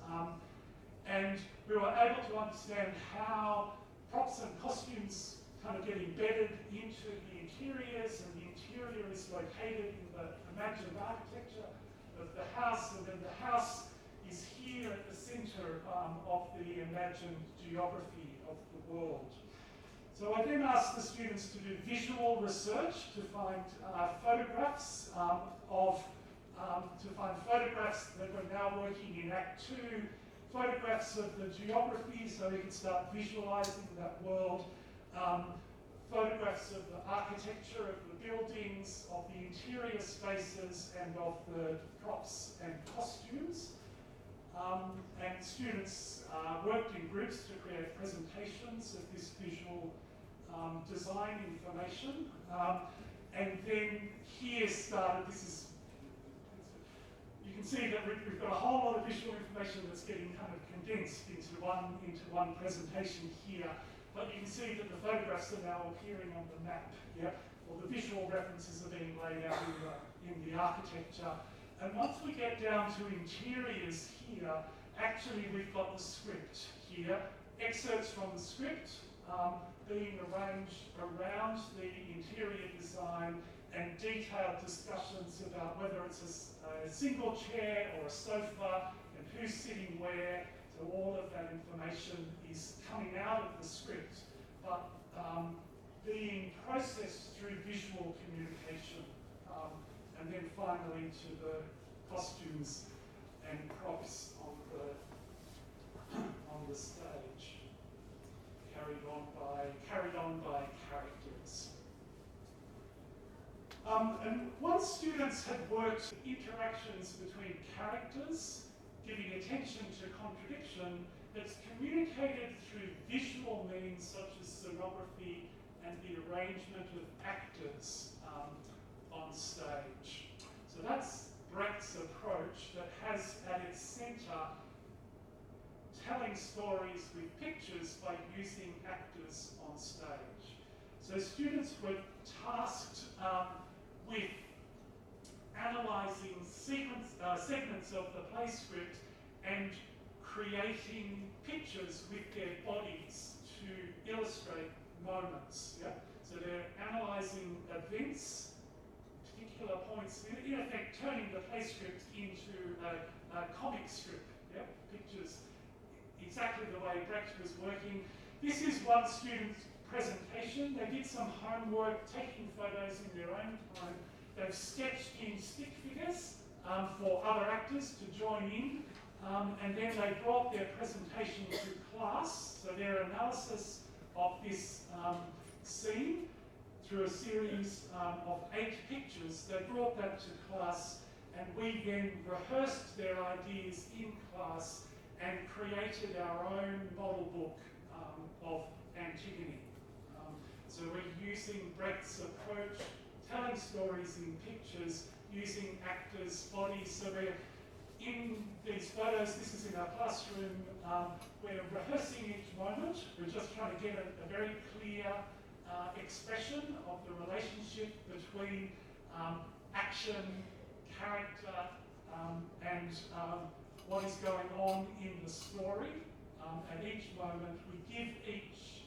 and we were able to understand how props and costumes kind of get embedded into the interiors, and the interior is located in the imagined architecture of the house, and then the house is here at the centre of the imagined geography of the world. So I then asked the students to do visual research to find photographs that we're now working in Act 2, photographs of the geography so we can start visualising that world, photographs of the architecture of the buildings, of the interior spaces, and of the props and costumes. And students worked in groups to create presentations of this visual design information. And then here started, you can see that we've got a whole lot of visual information that's getting kind of condensed into one presentation here. But you can see that the photographs are now appearing on the map, yeah? Or the visual references are being laid out in the architecture. And once we get down to interiors here, actually we've got the script here, excerpts from the script being arranged around the interior design, and detailed discussions about whether it's a single chair or a sofa and who's sitting where. So all of that information is coming out of the script, but being processed through visual communication, and then finally to the costumes and props on the stage, carried on by characters. And once students had worked interactions between characters, giving attention to contradiction, that's communicated through visual means such as scenography and the arrangement of actors on stage. So that's Brecht's approach that has at its centre telling stories with pictures by using actors on stage. So students were tasked with analysing segments of the play script and creating pictures with their bodies to illustrate moments. Yeah? So they're analysing events, particular points, in effect turning the play script into a comic strip. Yeah? Pictures exactly the way Brecht was working. This is one student's presentation. They did some homework, taking photos in their own time. They've sketched in stick figures for other actors to join in, and then they brought their presentation to class. So their analysis of this scene through a series of 8 pictures, they brought that to class, and we then rehearsed their ideas in class and created our own model book of Antigone. So we're using Brecht's approach, telling stories in pictures, using actors' bodies. So we're in these photos, this is in our classroom, we're rehearsing each moment. We're just trying to get a very clear expression of the relationship between action, character, and what is going on in the story. At each moment, we give each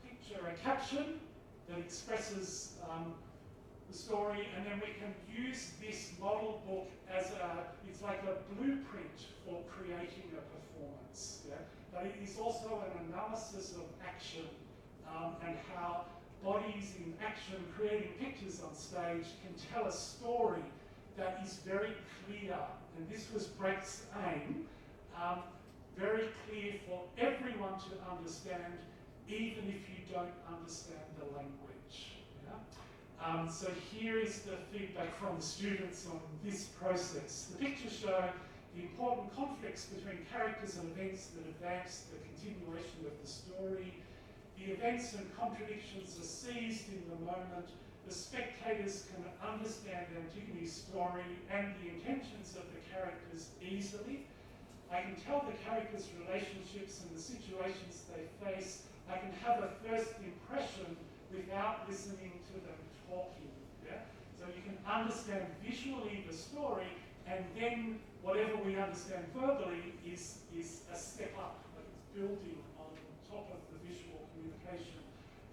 picture a caption that expresses the story, and then we can use this model book as it's like a blueprint for creating a performance. Yeah? But it is also an analysis of action and how bodies in action creating pictures on stage can tell a story that is very clear. And this was Brecht's aim, very clear for everyone to understand, even if you don't understand the language. Yeah? So here is the feedback from the students on this process. The pictures show the important conflicts between characters and events that advance the continuation of the story. The events and contradictions are seized in the moment. The spectators can understand Antigone's story and the intentions of the characters easily. I can tell the characters' relationships and the situations they face. I can have a first impression without listening to them talking. Yeah? So you can understand visually the story, and then whatever we understand verbally is a step up, like it's building on top of the visual communication.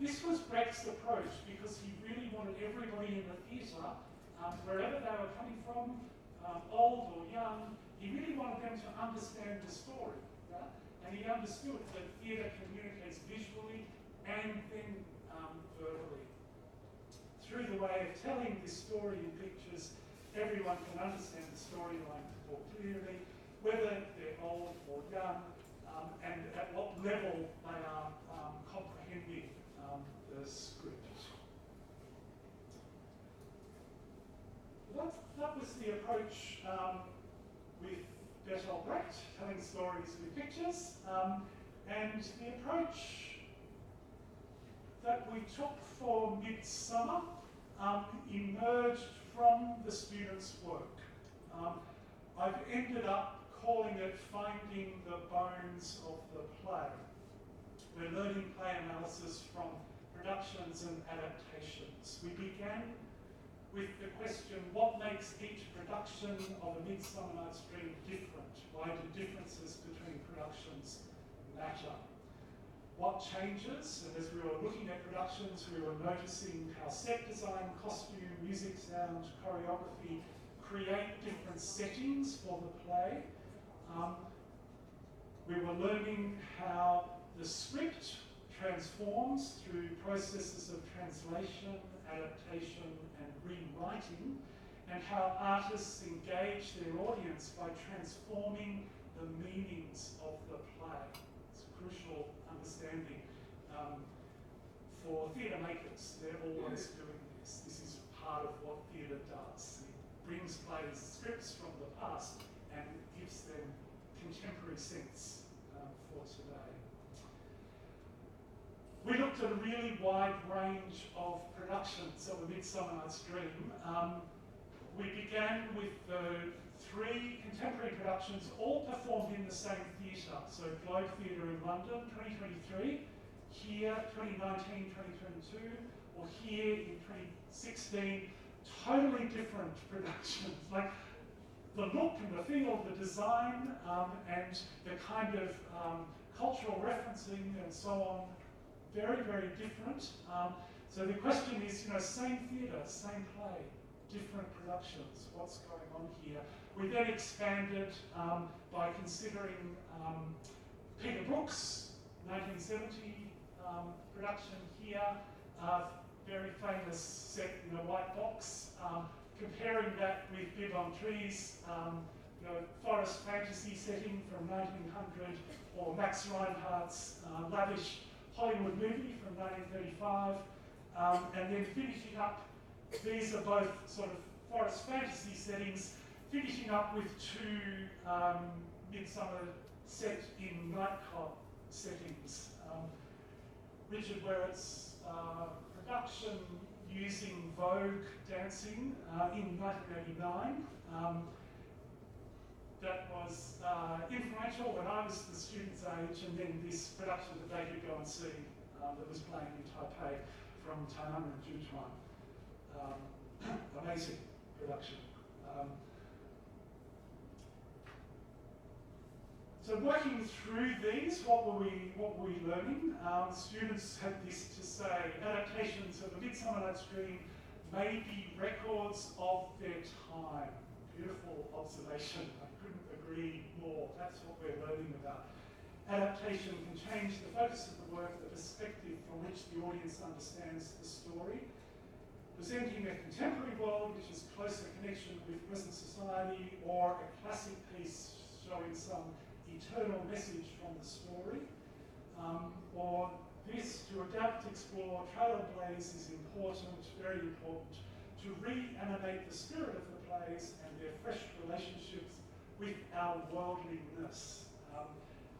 This was Brecht's approach because he really wanted everybody in the theatre, wherever they were coming from, old or young, he really wanted them to understand the story. Yeah? And he understood that theatre communicates visually and then verbally. Through the way of telling this story in pictures, everyone can understand the storyline more clearly, whether they're old or young, and at what level they are comprehending the script. That was the approach with Bertolt Brecht, telling stories with pictures, and the approach that we took for Midsummer emerged from the students' work. I've ended up calling it Finding the Bones of the Play. We're learning play analysis from productions and adaptations. We began with the question, what makes each production of a Midsummer Night's Dream different? Why do differences between productions matter? What changes? And as we were looking at productions, we were noticing how set design, costume, music, sound, choreography create different settings for the play. We were learning how the script transforms through processes of translation, adaptation, and rewriting, and how artists engage their audience by transforming the meanings of the play. It's a crucial understanding for theatre makers. They're always doing this. This is part of what theatre does. It brings plays, scripts from the past, and gives them contemporary sense for today. We looked at a really wide range of productions of A Midsummer Night's Dream. We began with the 3 contemporary productions, all performed in the same theatre. So Globe Theatre in London, 2023, here, 2019, 2022, or here in 2016, totally different productions. Like the look and the feel, the design, and the kind of cultural referencing and so on, very, very different. So the question is, same theatre, same play, different productions, what's going on here? We then expanded by considering Peter Brook's 1970 production here, very famous set in a white box, comparing that with Bib on Trees, forest fantasy setting from 1900, or Max Reinhardt's lavish Hollywood movie from 1935, and then finishing up, these are both sort of forest fantasy settings, finishing up with 2 Midsummer set in nightclub settings. Richard Werrett's production using Vogue dancing in 1989. That was influential when I was the student's age, and then this production that they could go and see that was playing in Taipei from Tainan and Juchuan. Amazing production. So working through these, what were we learning? Students had this to say: adaptations of A Midsummer Night's Dream may be records of their time. Beautiful observation. I couldn't agree more. That's what we're learning about. Adaptation can change the focus of the work, the perspective from which the audience understands the story. Presenting a contemporary world which is closer connection with present society, or a classic piece showing some eternal message from the story, or this, to adapt, explore, trailblaze is important, very important, to reanimate the spirit of the plays and their fresh relationships with our worldliness.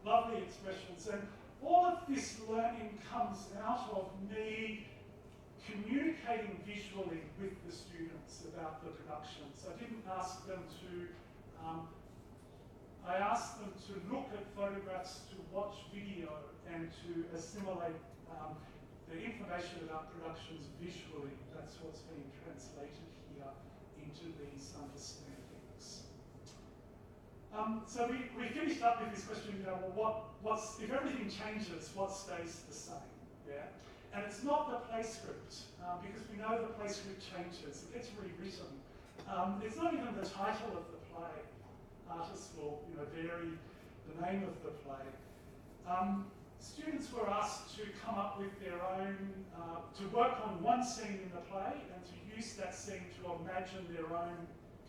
Lovely expressions, and all of this learning comes out of me communicating visually with the students about the productions. I didn't ask them to I asked them to look at photographs, to watch video, and to assimilate the information about productions visually. That's what's being translated here into these understandings. So we finished up with this question, what's if everything changes, what stays the same? Yeah? And it's not the play script, because we know the play script changes, it gets rewritten. It's not even the title of the play. Artists will vary the name of the play. Students were asked to come up with their own, to work on one scene in the play and to use that scene to imagine their own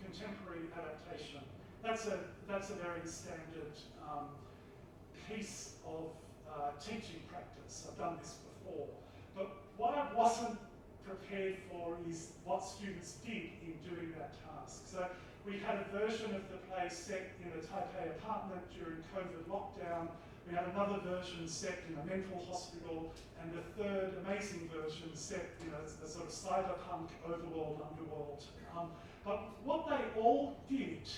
contemporary adaptation. That's a very standard piece of teaching practice. I've done this before. But what I wasn't prepared for is what students did in doing that task. So we had a version of the play set in a Taipei apartment during COVID lockdown. We had another version set in a mental hospital, and the third amazing version set in a sort of cyberpunk overworld, underworld. But what they all did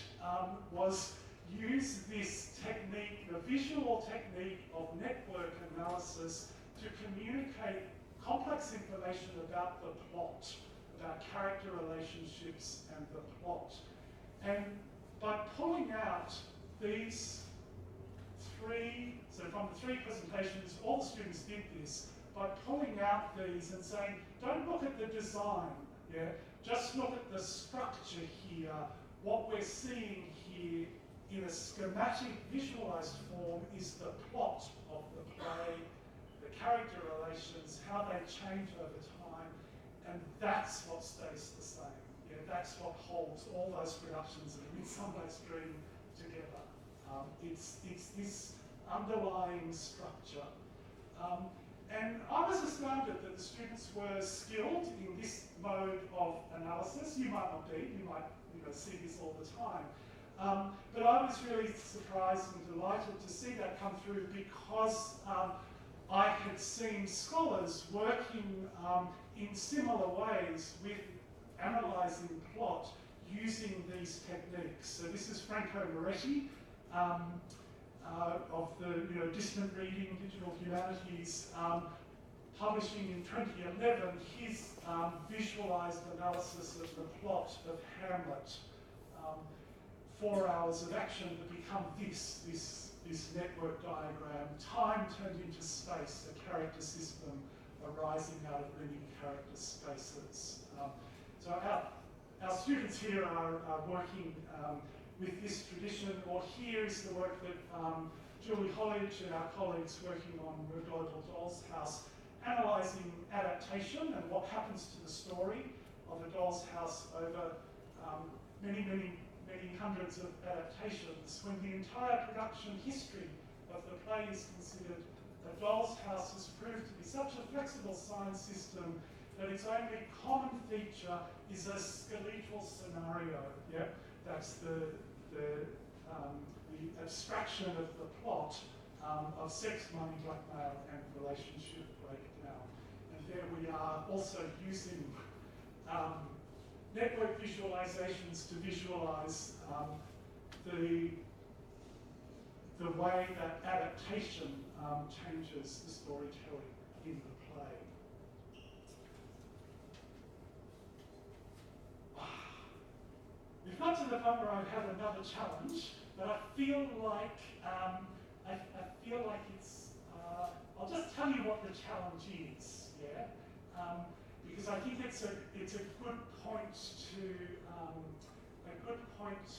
was use this technique, the visual technique of network analysis, to communicate complex information about the plot, about character relationships and the plot. And by pulling out these 3, so from the 3 presentations, all the students did this, by pulling out these and saying, don't look at the design, yeah? Just look at the structure here. What we're seeing here in a schematic visualized form is the plot of the play, the character relations, how they change over time, and that's what stays the same. Yeah, that's what holds all those productions of Midsummer's Dream together. It's this underlying structure. And I was astounded that the students were skilled in this mode of analysis. You might not be, you might see this all the time. But I was really surprised and delighted to see that come through because I had seen scholars working in similar ways with analysing plot using these techniques. So this is Franco Moretti of the Distant Reading, Digital Humanities, publishing in 2011 his visualised analysis of the plot of Hamlet. 4 hours of action that become this network diagram, time turned into space, a character system arising out of many character spaces. So our students here are working with this tradition, or here is the work that Julie Hollidge and our colleagues working on the Global Doll's House, analysing adaptation and what happens to the story of a doll's house over many hundreds of adaptations, when the entire production history of the play is considered. A doll's house has proved to be such a flexible science system that its only common feature is a skeletal scenario. Yeah, that's the abstraction of the plot of sex, money, blackmail, and relationship breakdown. And there we are also using network visualizations to visualize the way that adaptation changes the storytelling in the play. We've got to the point where I have another challenge, but I feel like it's. I'll just tell you what the challenge is, yeah, because I think it's a good point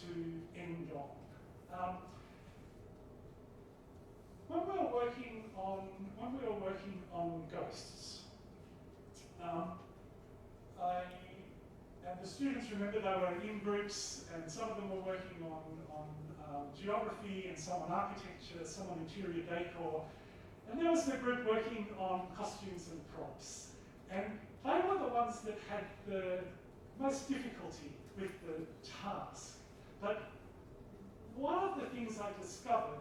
to end on. When we were working on ghosts, and the students, remember, they were in groups, and some of them were working on geography, and some on architecture, some on interior decor, and there was the group working on costumes and props. And they were the ones that had the most difficulty with the task. But one of the things I discovered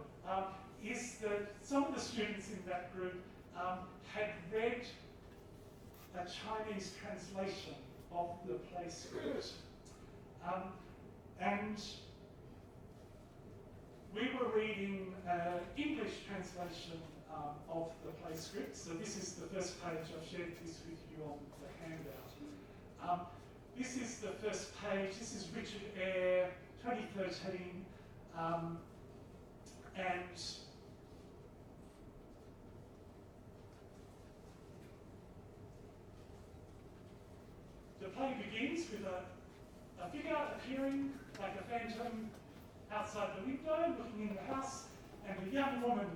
is that some of the students in that group had read a Chinese translation of the play script. And we were reading an English translation of the play script. So this is the first page. I've shared this with you on the handout. This is the first page. This is Richard Eyre, 2013. And the play begins with a figure appearing like a phantom outside the window, looking in the house, and a young woman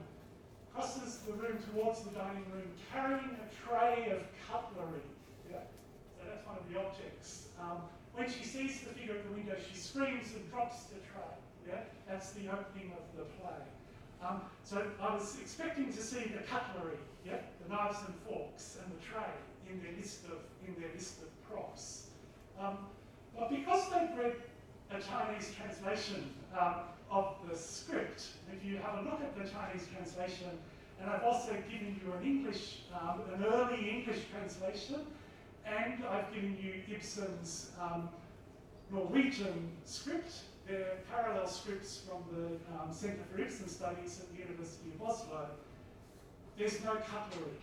crosses the room towards the dining room carrying a tray of cutlery. Yeah? So that's one of the objects. When she sees the figure at the window, she screams and drops the tray. Yeah? That's the opening of the play. So I was expecting to see the cutlery, yeah? The knives and forks and the tray in their list of props. But because they've read a Chinese translation of the script, if you have a look at the Chinese translation, and I've also given you an early English translation, and I've given you Ibsen's Norwegian script. They're parallel scripts from the Centre for Ibsen Studies at the University of Oslo. There's no cutlery,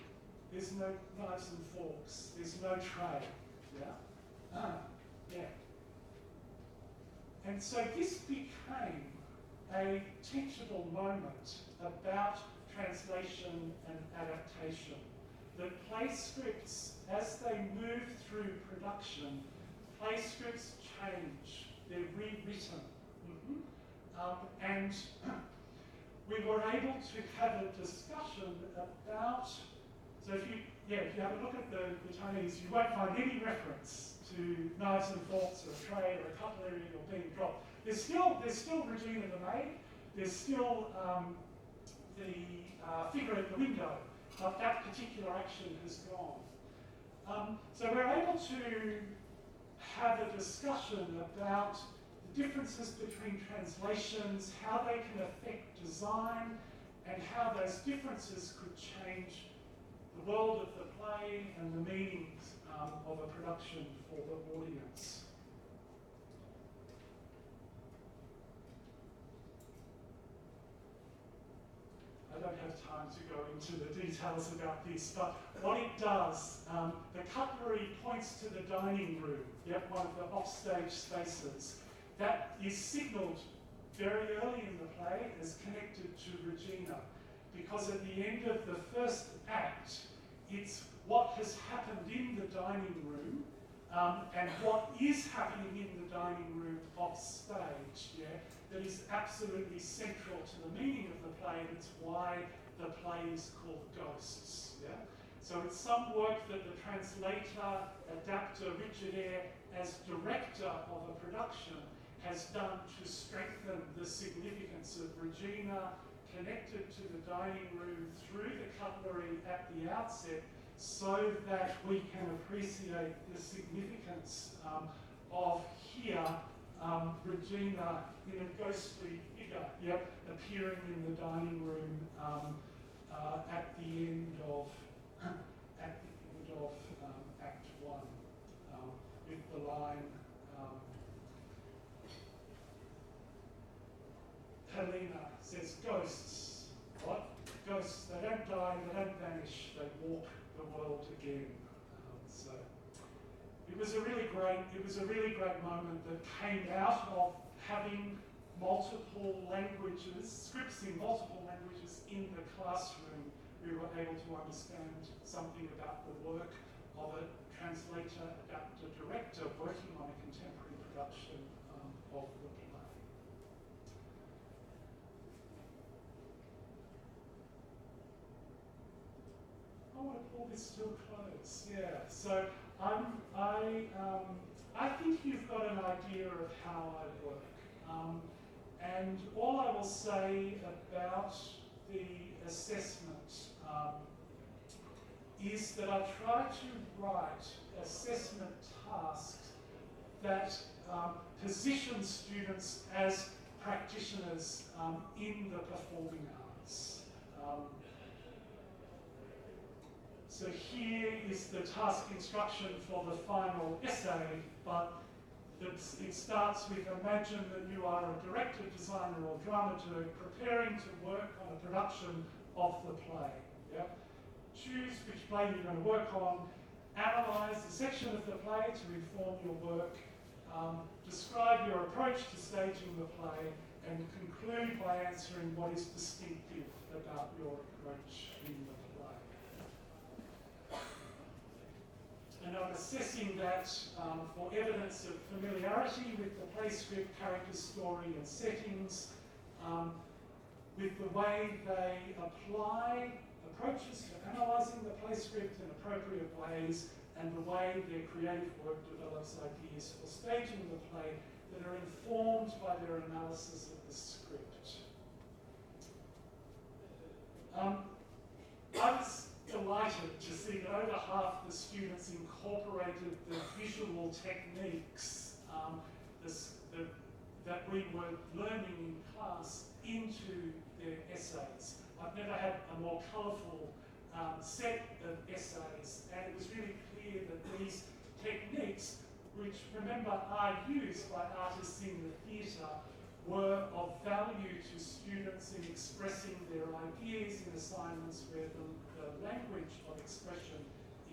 there's no knives and forks, there's no tray. Yeah? Yeah. And so this became a teachable moment about translation and adaptation. That play scripts, as they move through production, play scripts change, they're rewritten. And we were able to have a discussion about So if you have a look at the Chinese, you won't find any reference to knives and forks or a tray or a cutlery or being dropped. There's still Regina the maid. There's still the figure at the window, but that particular action has gone. So we're able to have a discussion about the differences between translations, how they can affect design, and how those differences could change the world of the play and the meanings of a production for the audience. I don't have time to go into the details about this, but what it does, the cutlery points to the dining room, one of the offstage spaces. That is signalled very early in the play as connected to Regina, because at the end of the first act, it's what has happened in the dining room and what is happening in the dining room off stage, that is absolutely central to the meaning of the play, and it's why the play is called Ghosts. So it's some work that the translator, adapter Richard Eyre, as director of a production, has done to strengthen the significance of Regina connected to the dining room through the cutlery at the outset, so that we can appreciate the significance of here Regina in a ghostly figure, appearing in the dining room at the end of Act 1, with the line. Helena says, "Ghosts, what? Ghosts, they don't die, they don't vanish, they walk the world again." So it was a really great moment that came out of having multiple languages, scripts in multiple languages in the classroom. We were able to understand something about the work of a translator, adapter, director working on a contemporary production of the play. I want to pull this to a close. So I think you've got an idea of how I work. And all I will say about the assessment is that I try to write assessment tasks that position students as practitioners in the performing arts. So here is the task instruction for the final essay, but it starts with: imagine that you are a director, designer, or dramaturg preparing to work on a production of the play. Choose which play you're going to work on, analyse the section of the play to inform your work, describe your approach to staging the play, and conclude by answering what is distinctive about your approach in the play. And I'm assessing that for evidence of familiarity with the play script, character, story, and settings, with the way they apply approaches to analysing the play script in appropriate ways, and the way their creative work develops ideas for staging the play that are informed by their analysis of the script. I was delighted to see that over half the students incorporated the visual techniques that we were learning in class into their essays. I've never had a more colourful set of essays, and it was really clear that these techniques, which, remember, are used by artists in the theatre, were of value to students in expressing their ideas in assignments where the language of expression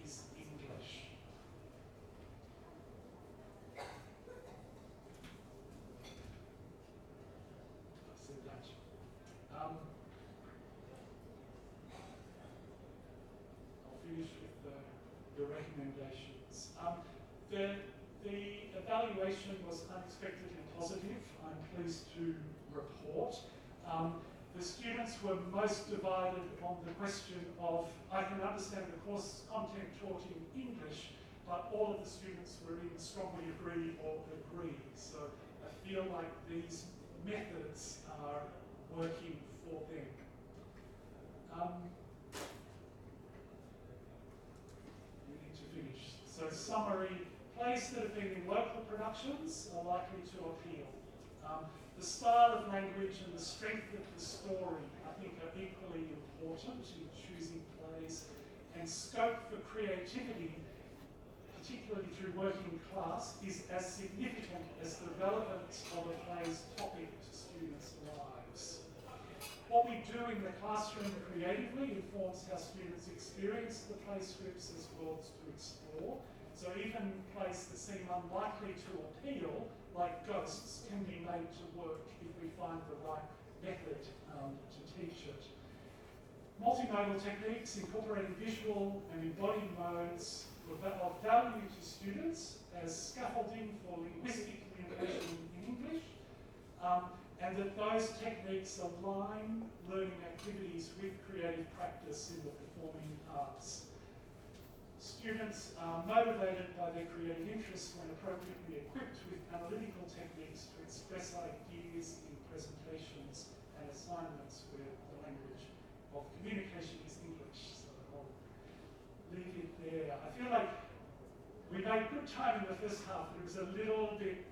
is English. I've said that. I'll finish with the recommendations. The evaluation was unexpectedly positive, I'm pleased to report. The students were most divided on the question of, I can understand the course content taught in English, but all of the students were either strongly agree or agree. So I feel like these methods are working for them. We need to finish. So summary, plays that have been in local productions are likely to appeal. The style of language and the strength of the story, I think, are equally important in choosing plays, and scope for creativity, particularly through working class, is as significant as the relevance of a play's topic to students' lives. What we do in the classroom creatively informs how students experience the play scripts as worlds to explore. So even plays that seem unlikely to appeal, like Ghosts, can be made to work if we find the right method to teach it. Multimodal techniques incorporating visual and embodied modes of value to students as scaffolding for linguistic communication in English, and that those techniques align learning activities with creative practice in the performing arts. Students are motivated by their creative interests when appropriately equipped with analytical techniques to express ideas in presentations and assignments where the language of communication is English. So I'll leave it there. I feel like we made good time in the first half, but it was a little bit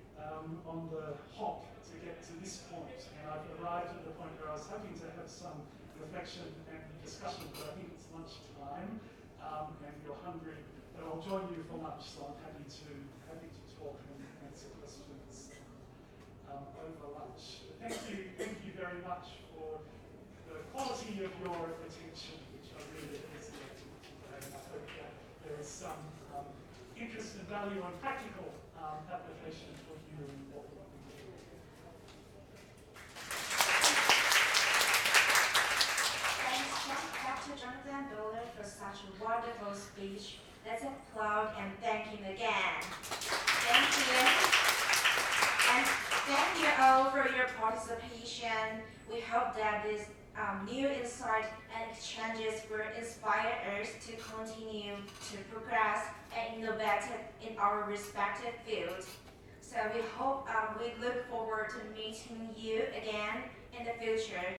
on the hop to get to this point, and I've arrived at the point where I was hoping to have some reflection and discussion, but I think it's lunchtime. And you're hungry, but I'll join you for lunch, so I'm happy to talk and answer questions over lunch. Thank you very much for the quality of your attention, which I really appreciate today. I hope that there is some interest and value and practical application for you in what we do. Dr. Jonathan Bollen for such a wonderful speech. Let's applaud and thank him again. Thank you. And thank you all for your participation. We hope that this new insight and exchanges will inspire us to continue to progress and innovate in our respective fields. So we hope we look forward to meeting you again in the future.